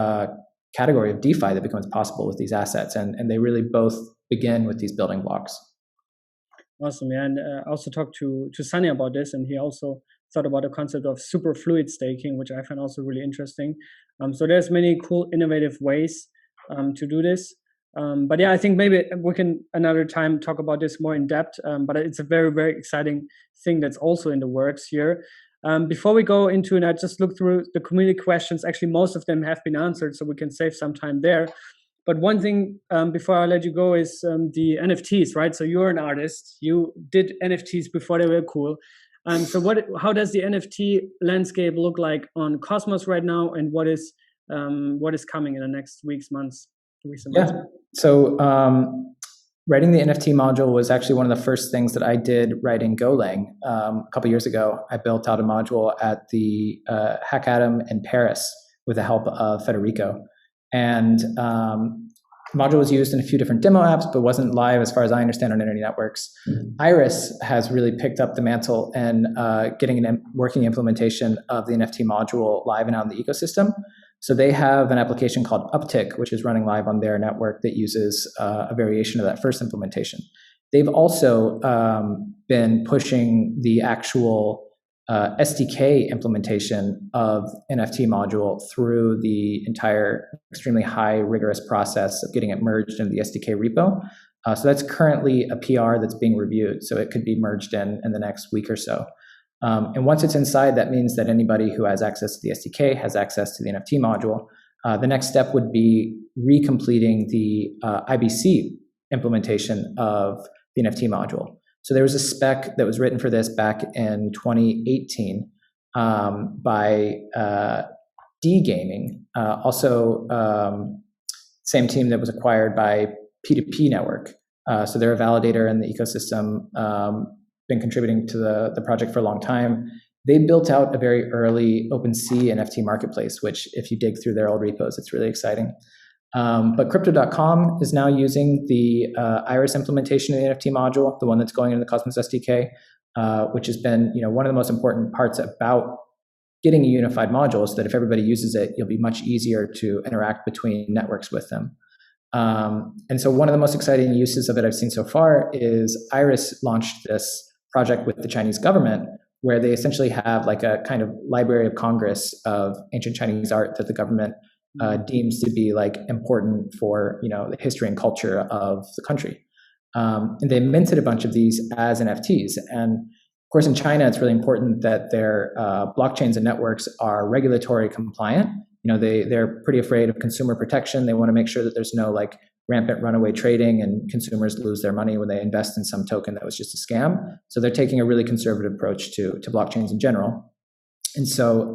category of DeFi that becomes possible with these assets, and they really both begin with these building blocks. Awesome, yeah. And I also talked to Sunny about this, and he also thought about the concept of super fluid staking, which I find also really interesting. So there's many cool, innovative ways to do this. But yeah, I think maybe we can another time talk about this more in depth. But it's a very, very exciting thing that's also in the works here. Before we go into it, I just looked through the community questions. Actually, most of them have been answered, so we can save some time there. But one thing before I let you go is the NFTs, right? So you're an artist. You did NFTs before they were cool. So how does the NFT landscape look like on Cosmos right now, and what is coming in the next weeks, months? Yeah. So writing the NFT module was actually one of the first things that I did writing Golang. A couple years ago, I built out a module at the Hackathon in Paris with the help of Federico. And the module was used in a few different demo apps, but wasn't live as far as I understand on Internet Networks. Iris has really picked up the mantle and getting a working implementation of the NFT module live and out in the ecosystem. So they have an application called Uptick, which is running live on their network that uses a variation of that first implementation. They've also been pushing the actual SDK implementation of NFT module through the entire extremely high rigorous process of getting it merged into the SDK repo. So that's currently a PR that's being reviewed. So it could be merged in the next week or so. And once it's inside, that means that anybody who has access to the SDK has access to the NFT module. The next step would be recompleting the IBC implementation of the NFT module. So there was a spec that was written for this back in 2018 by D Gaming, also same team that was acquired by P2P Network. So they're a validator in the ecosystem, been contributing to the project for a long time. they built out a very early OpenSea NFT marketplace, which if you dig through their old repos, it's really exciting. But Crypto.com is now using the Iris implementation of the NFT module, the one that's going into the Cosmos SDK, which has been one of the most important parts about getting a unified module, so that if everybody uses it, it'll be much easier to interact between networks with them. And so one of the most exciting uses of it I've seen so far is Iris launched this project with the Chinese government, where they essentially have like a kind of Library of Congress of ancient Chinese art that the government deems to be like important for the history and culture of the country. And they minted a bunch of these as NFTs. And of course, in China, it's really important that their blockchains and networks are regulatory compliant. They're pretty afraid of consumer protection. They want to make sure that there's no like rampant runaway trading and consumers lose their money when they invest in some token that was just a scam. So they're taking a really conservative approach to blockchains in general. And so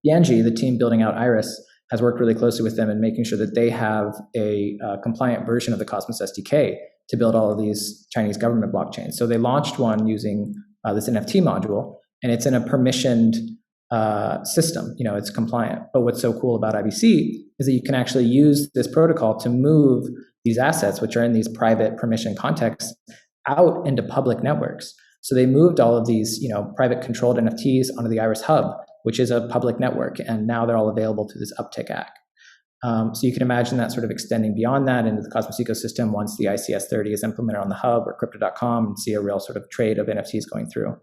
Yanji, the team building out Iris, has worked really closely with them in making sure that they have a compliant version of the Cosmos SDK to build all of these Chinese government blockchains. So they launched one using this NFT module, and it's in a permissioned system. It's compliant. But what's so cool about IBC is that you can actually use this protocol to move these assets, which are in these private permission contexts, out into public networks. So they moved all of these, private controlled NFTs onto the Iris Hub, which is a public network, and now they're all available through this Uptick ACK. So you can imagine that sort of extending beyond that into the Cosmos ecosystem once the ICS 30 is implemented on the hub or Crypto.com, and see a real sort of trade of NFTs going through.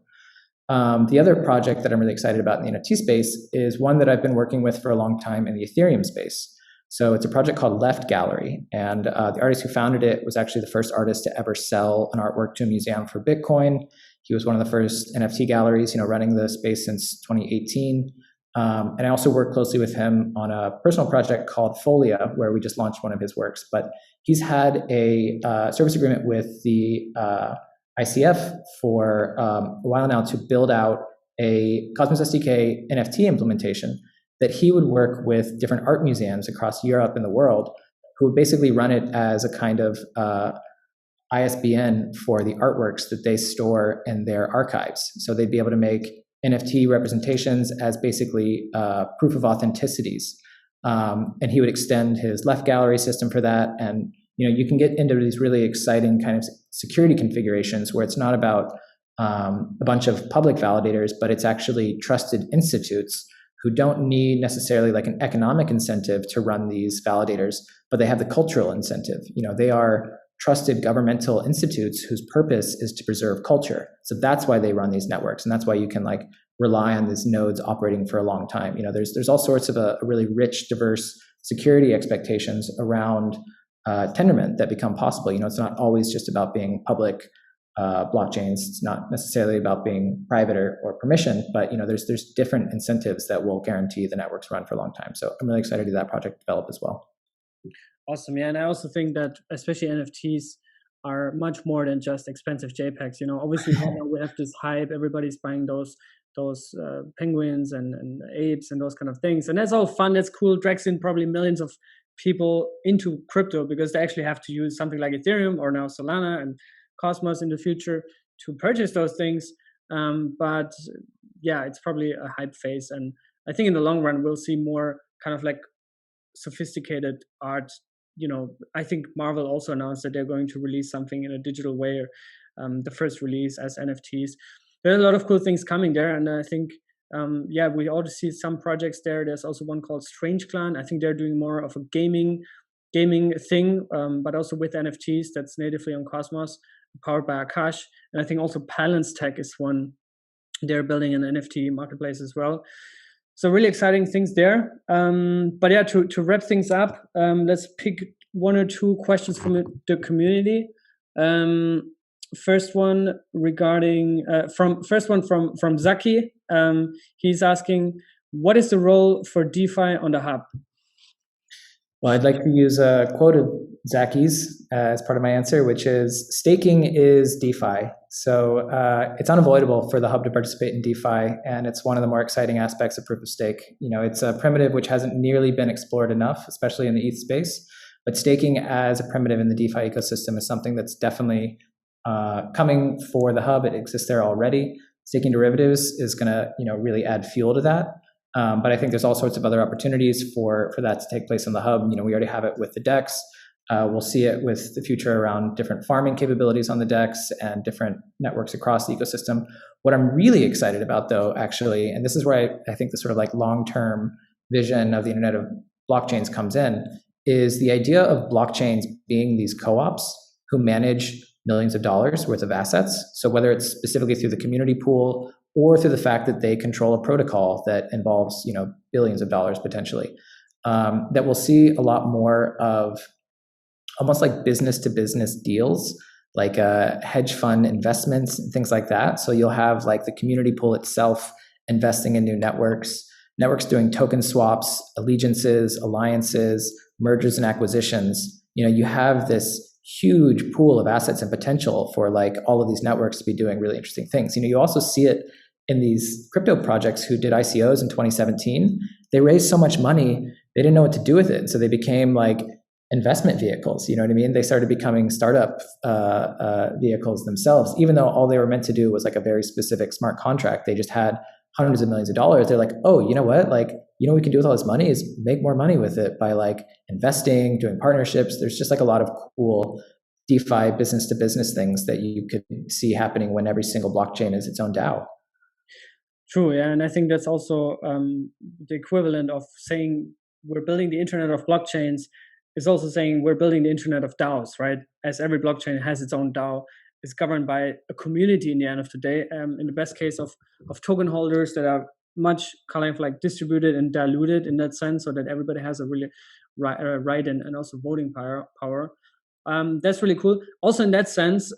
The other project that I'm really excited about in the NFT space is one that I've been working with for a long time in the Ethereum space. So it's a project called Left Gallery, and the artist who founded it was actually the first artist to ever sell an artwork to a museum for Bitcoin. He was one of the first NFT galleries, running the space since 2018. And I also worked closely with him on a personal project called Folia, where we just launched one of his works. But he's had a service agreement with the ICF for a while now to build out a Cosmos SDK NFT implementation that he would work with different art museums across Europe and the world, who would basically run it as a kind of ISBN for the artworks that they store in their archives. So they'd be able to make NFT representations as basically proof of authenticities. And he would extend his Left Gallery system for that. And you can get into these really exciting kind of security configurations where it's not about a bunch of public validators, but it's actually trusted institutes who don't need necessarily like an economic incentive to run these validators, but they have the cultural incentive. They are trusted governmental institutes whose purpose is to preserve culture. So that's why they run these networks, and that's why you can like rely on these nodes operating for a long time. There's all sorts of a really rich, diverse security expectations around Tendermint that become possible. It's not always just about being public blockchains. It's not necessarily about being private or permission, but there's different incentives that will guarantee the networks run for a long time. So I'm really excited to see that project develop as well. Awesome. Yeah, and I also think that especially NFTs are much more than just expensive JPEGs. Obviously right now we have this hype. Everybody's buying those penguins and apes and those kind of things, and that's all fun. That's cool. Drags in probably millions of people into crypto because they actually have to use something like Ethereum or now Solana and Cosmos in the future to purchase those things. But yeah, it's probably a hype phase, and I think in the long run we'll see more kind of like sophisticated art. I think Marvel also announced that they're going to release something in a digital way, the first release as NFTs. There are a lot of cool things coming there, and I think we ought to see some projects there. There's also one called Strange Clan. I think they're doing more of a gaming thing, but also with NFTs that's natively on Cosmos, powered by Akash. And I think also Palance Tech is one. They're building an NFT marketplace as well. So really exciting things there. But yeah, to wrap things up, let's pick one or two questions from the community. First one from Zaki. He's asking, what is the role for DeFi on the hub? Well, I'd like to use a quote of Zaki's as part of my answer, which is, staking is DeFi. So it's unavoidable for the hub to participate in DeFi, and it's one of the more exciting aspects of proof of stake. It's a primitive which hasn't nearly been explored enough, especially in the ETH space. But staking as a primitive in the DeFi ecosystem is something that's definitely coming for the hub. It exists there already. staking derivatives is going to, really add fuel to that. But I think there's all sorts of other opportunities for that to take place on the hub. We already have it with the DEX. We'll see it with the future around different farming capabilities on the DEX and different networks across the ecosystem. What I'm really excited about, though, actually, and this is where I think the sort of like long-term vision of the Internet of Blockchains comes in, is the idea of blockchains being these co-ops who manage millions of dollars worth of assets. So whether it's specifically through the community pool or through the fact that they control a protocol that involves, billions of dollars potentially, that we'll see a lot more of almost like business to business deals, like hedge fund investments and things like that. So you'll have like the community pool itself investing in new networks doing token swaps, allegiances, alliances, mergers and acquisitions. You have this huge pool of assets and potential for like all of these networks to be doing really interesting things. You also see it in these crypto projects who did ICOs in 2017. They raised so much money, they didn't know what to do with it. So they became like investment vehicles, you know what I mean? They started becoming startup vehicles themselves, even though all they were meant to do was like a very specific smart contract. They just had hundreds of millions of dollars. They're like, oh, you know what? Like, what we can do with all this money is make more money with it by like investing, doing partnerships. There's just like a lot of cool DeFi business to business things that you could see happening when every single blockchain is its own DAO. True, yeah, and I think that's also the equivalent of saying we're building the Internet of Blockchains is also saying we're building the Internet of DAOs, right? As every blockchain has its own DAO, is governed by a community in the end of the day. In the best case of token holders that are much kind of like distributed and diluted in that sense, so that everybody has a really right and also voting power. That's really cool. Also in that sense,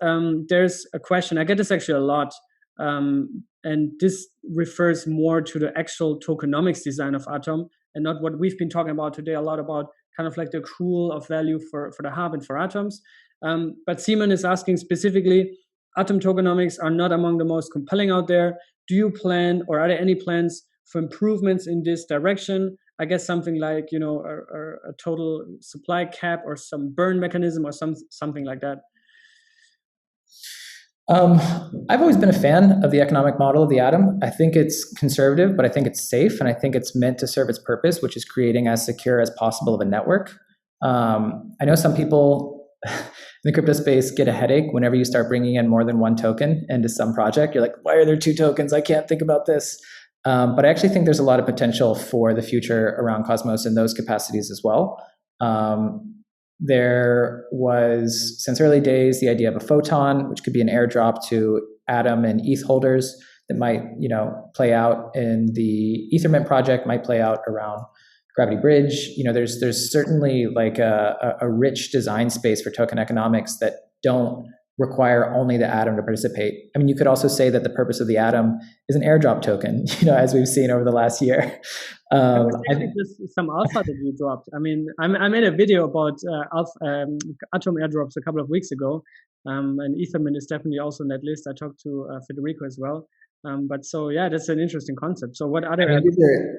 there's a question, I get this actually a lot, and this refers more to the actual tokenomics design of Atom and not what we've been talking about today, a lot about kind of like the accrual of value for the hub and for Atoms. But Simon is asking specifically, Atom tokenomics are not among the most compelling out there. Do you plan, or are there any plans for improvements in this direction? I guess something like, a total supply cap or some burn mechanism or something like that. I've always been a fan of the economic model of the Atom. I think it's conservative, but I think it's safe, and I think it's meant to serve its purpose, which is creating as secure as possible of a network. I know some people in the crypto space get a headache whenever you start bringing in more than one token into some project. You're like, why are there two tokens? I can't think about this. But I actually think there's a lot of potential for the future around Cosmos in those capacities as well. There was, since early days, the idea of a photon, which could be an airdrop to Atom and ETH holders that might, play out in the Ethermint project, might play out around Gravity Bridge. There's certainly like a rich design space for token economics that don't require only the Atom to participate. I mean, you could also say that the purpose of the Atom is an airdrop token, as we've seen over the last year. I think there's some alpha that you dropped. I mean, I made a video about Atom airdrops a couple of weeks ago, and Ethermint is definitely also on that list. I talked to Federico as well. But so, yeah, that's an interesting concept. So what other...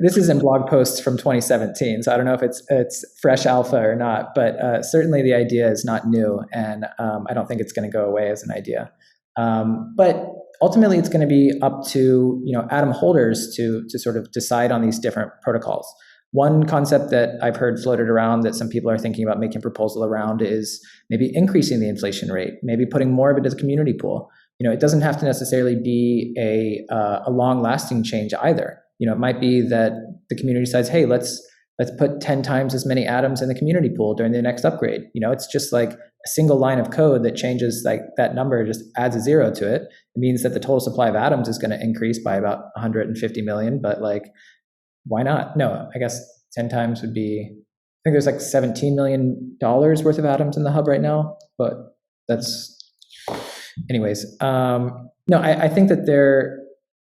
this is in blog posts from 2017, so I don't know if it's fresh alpha or not, but certainly the idea is not new, and I don't think it's going to go away as an idea. But ultimately, it's going to be up to Atom holders to sort of decide on these different protocols. One concept that I've heard floated around that some people are thinking about making a proposal around is maybe increasing the inflation rate, maybe putting more of it to the community pool. It doesn't have to necessarily be a long-lasting change either. It might be that the community decides, hey, let's put 10 times as many atoms in the community pool during the next upgrade. It's just like a single line of code that changes, like that number just adds a zero to it. It means that the total supply of atoms is going to increase by about 150 million, but like, why not? No, I guess 10 times would be, I think there's like $17 million worth of atoms in the hub right now, but that's... Anyways, no, I think that there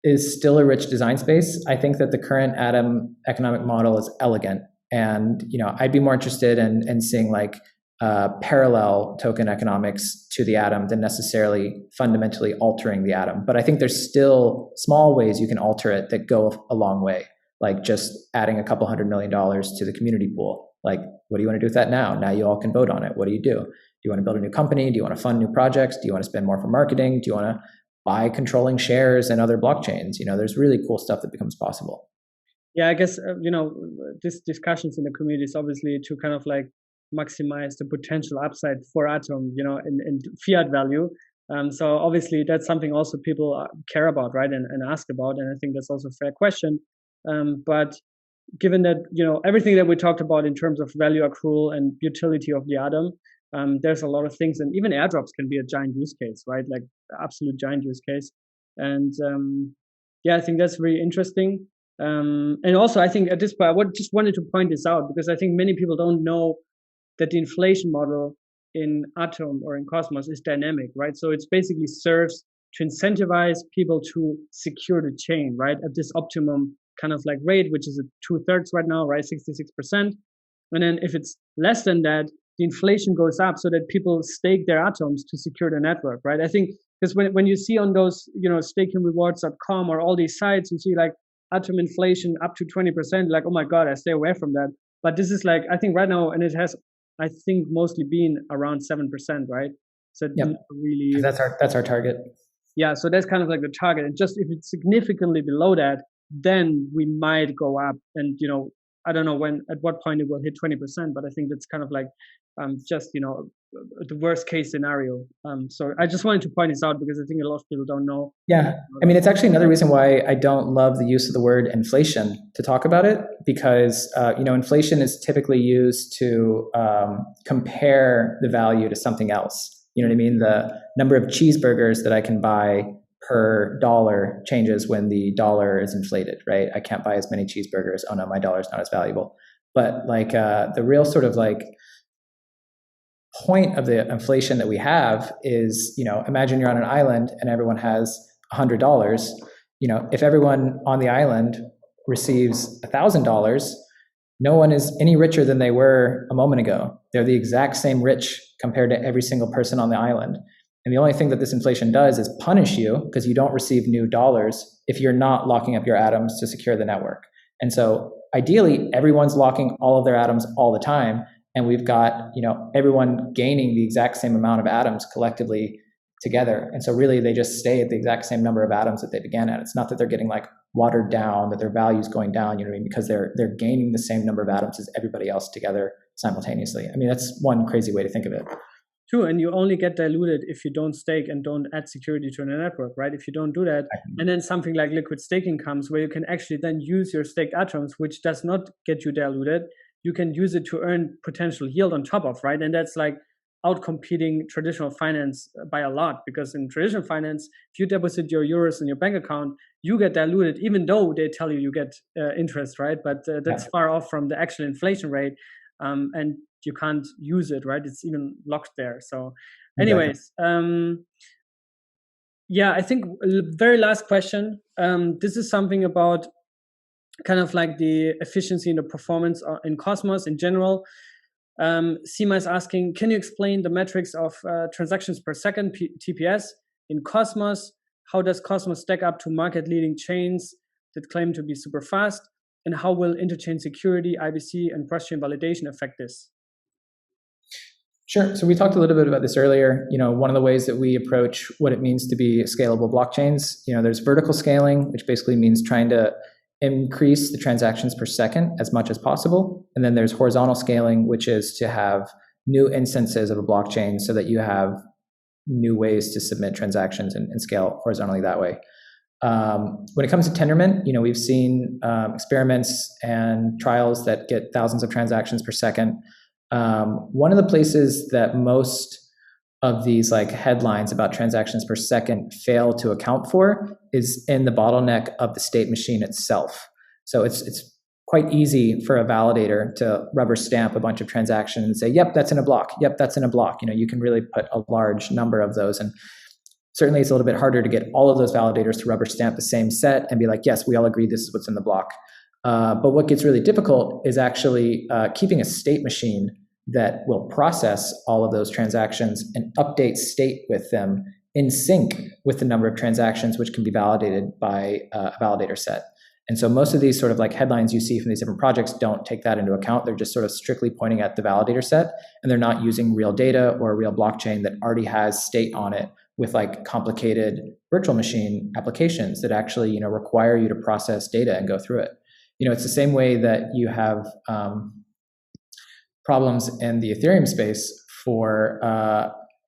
is still a rich design space. I think that the current Atom economic model is elegant, and I'd be more interested in seeing like parallel token economics to the Atom than necessarily fundamentally altering the Atom. But I think there's still small ways you can alter it that go a long way, like just adding a couple $100 million to the community pool. Like, what do you want to do with that now? Now you all can vote on it. What do you do? Do you want to build a new company? Do you want to fund new projects? Do you want to spend more for marketing? Do you want to by controlling shares and other blockchains. There's really cool stuff that becomes possible. Yeah, I guess, this discussions in the community is obviously to kind of like maximize the potential upside for Atom, in fiat value. So obviously that's something also people care about, right? And ask about. And I think that's also a fair question. But given that, everything that we talked about in terms of value accrual and utility of the Atom, there's a lot of things, and even airdrops can be a giant use case, right? Like absolute giant use case. And yeah, I think that's really interesting. And also, I think at this point, I just wanted to point this out because I think many people don't know that the inflation model in Atom or in Cosmos is dynamic, right? So it basically serves to incentivize people to secure the chain, right? At this optimum kind of like rate, which is at 2/3 right now, right? 66%. And then if it's less than that, the inflation goes up so that people stake their atoms to secure the network, right? I think because when you see on those, stakingrewards.com or all these sites, you see like Atom inflation up to 20%, like, oh my God, I stay away from that. But this is like, I think right now, and it has, I think, mostly been around 7%, right? So yep. Really, that's our target. Yeah, so that's kind of like the target. And just if it's significantly below that, then we might go up. And I don't know at what point it will hit 20%, but I think that's kind of like just the worst case scenario. So I just wanted to point this out because I think a lot of people don't know. Yeah, I mean, it's actually another reason why I don't love the use of the word inflation to talk about it, because inflation is typically used to compare the value to something else. You know what I mean? The number of cheeseburgers that I can buy per dollar changes when the dollar is inflated, right? I can't buy as many cheeseburgers. Oh no, my dollar is not as valuable. But like the real sort of like point of the inflation that we have is, imagine you're on an island and everyone has $100. If everyone on the island receives $1,000, no one is any richer than they were a moment ago. They're the exact same rich compared to every single person on the island. And the only thing that this inflation does is punish you because you don't receive new dollars if you're not locking up your atoms to secure the network. And so ideally, everyone's locking all of their atoms all the time. And we've got, everyone gaining the exact same amount of atoms collectively together. And so really they just stay at the exact same number of atoms that they began at. It's not that they're getting like watered down, that their value's going down, because they're gaining the same number of atoms as everybody else together simultaneously. I mean, that's one crazy way to think of it. True, and you only get diluted if you don't stake and don't add security to the network, right? If you don't do that, and then something like liquid staking comes where you can actually then use your staked atoms, which does not get you diluted. You can use it to earn potential yield on top of, right? And that's like outcompeting traditional finance by a lot, because in traditional finance, if you deposit your euros in your bank account, you get diluted, even though they tell you get interest, right? But that's far off from the actual inflation rate. And you can't use it, right? It's even locked there. So anyways, yeah, I think very last question. This is something about kind of like the efficiency and the performance in Cosmos in general. Seema is asking, can you explain the metrics of transactions per second, TPS, in Cosmos? How does Cosmos stack up to market-leading chains that claim to be super fast? And how will Interchain Security, IBC, and cross-chain validation affect this? Sure. So we talked a little bit about this earlier. One of the ways that we approach what it means to be scalable blockchains, there's vertical scaling, which basically means trying to increase the transactions per second as much as possible. And then there's horizontal scaling, which is to have new instances of a blockchain so that you have new ways to submit transactions and scale horizontally that way. When it comes to Tendermint, we've seen experiments and trials that get thousands of transactions per second. One of the places that most of these like headlines about transactions per second fail to account for is in the bottleneck of the state machine itself. So it's quite easy for a validator to rubber stamp a bunch of transactions and say, yep, that's in a block. Yep, that's in a block. You can really put a large number of those. And certainly it's a little bit harder to get all of those validators to rubber stamp the same set and be like, yes, we all agree this is what's in the block. But what gets really difficult is actually keeping a state machine that will process all of those transactions and update state with them in sync with the number of transactions which can be validated by a validator set. And so most of these sort of like headlines you see from these different projects don't take that into account. They're just sort of strictly pointing at the validator set, and they're not using real data or a real blockchain that already has state on it with like complicated virtual machine applications that actually, require you to process data and go through it. It's the same way that you have problems in the Ethereum space for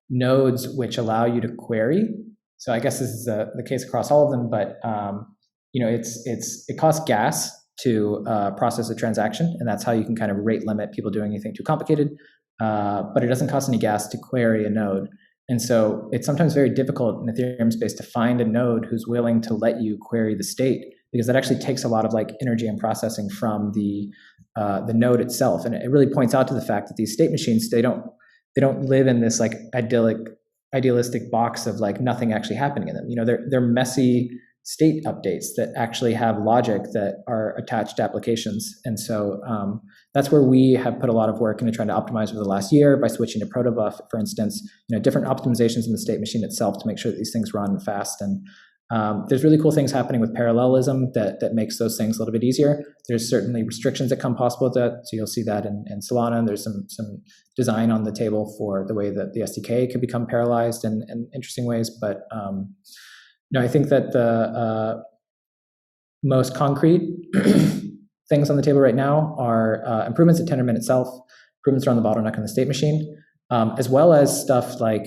nodes which allow you to query. So I guess this is the case across all of them, but it costs gas to process a transaction, and that's how you can kind of rate limit people doing anything too complicated. But it doesn't cost any gas to query a node. And so it's sometimes very difficult in Ethereum space to find a node who's willing to let you query the state, because that actually takes a lot of like energy and processing from the node itself. And it really points out to the fact that these state machines, they don't live in this like idealistic box of like nothing actually happening in them. They're messy state updates that actually have logic that are attached to applications. And so that's where we have put a lot of work into trying to optimize over the last year by switching to protobuf, for instance, different optimizations in the state machine itself to make sure that these things run fast. And there's really cool things happening with parallelism that makes those things a little bit easier. There's certainly restrictions that come possible with that. So you'll see that in Solana. There's some design on the table for the way that the SDK could become parallelized in interesting ways. But I think that the most concrete things on the table right now are improvements at Tendermint itself, improvements around the bottleneck on the state machine, as well as stuff like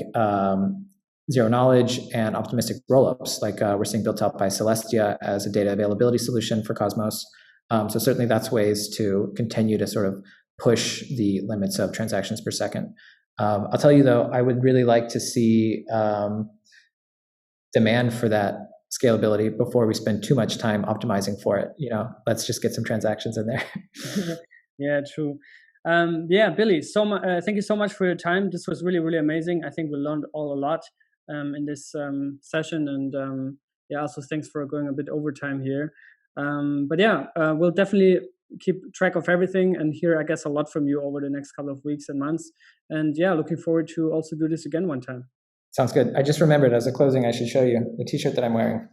zero knowledge and optimistic rollups, like we're seeing built up by Celestia as a data availability solution for Cosmos. So certainly that's ways to continue to sort of push the limits of transactions per second. I'll tell you though, I would really like to see demand for that scalability before we spend too much time optimizing for it. Let's just get some transactions in there. Yeah, true. Billy, thank you so much for your time. This was really, really amazing. I think we learned a lot in this session, and also thanks for going a bit overtime here. We'll definitely keep track of everything and hear, I guess, a lot from you over the next couple of weeks and months. And looking forward to also do this again one time. Sounds good. I just remembered as a closing, I should show you the t-shirt that I'm wearing.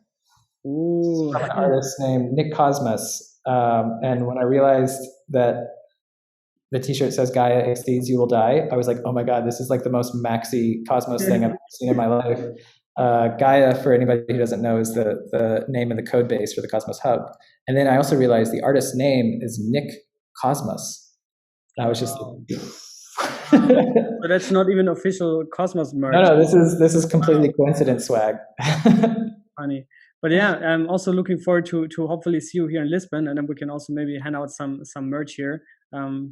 Ooh. From an artist named Nick Cosmos. And when I realized that the t-shirt says Gaia exceeds, you will die, I was like, oh my God, this is like the most maxi Cosmos thing I've ever seen in my life. Gaia, for anybody who doesn't know, is the name of the code base for the Cosmos Hub. And then I also realized the artist's name is Nick Cosmos. And I was just So that's not even official Cosmos merch. No, this is completely coincidence swag. Funny. But I'm also looking forward to hopefully see you here in Lisbon, and then we can also maybe hand out some merch here.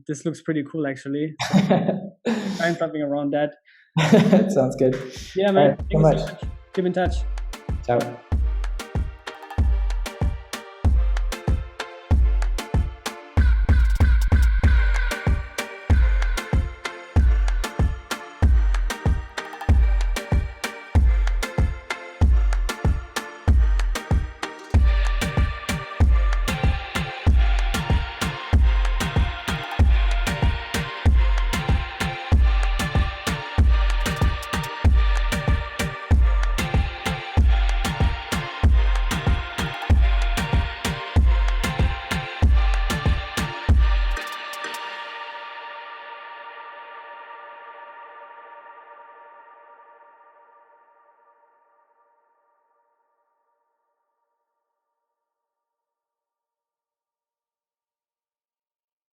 This looks pretty cool, actually. So find something around that. Sounds good. Yeah, man. Right, Thank you so much. Keep in touch. Ciao.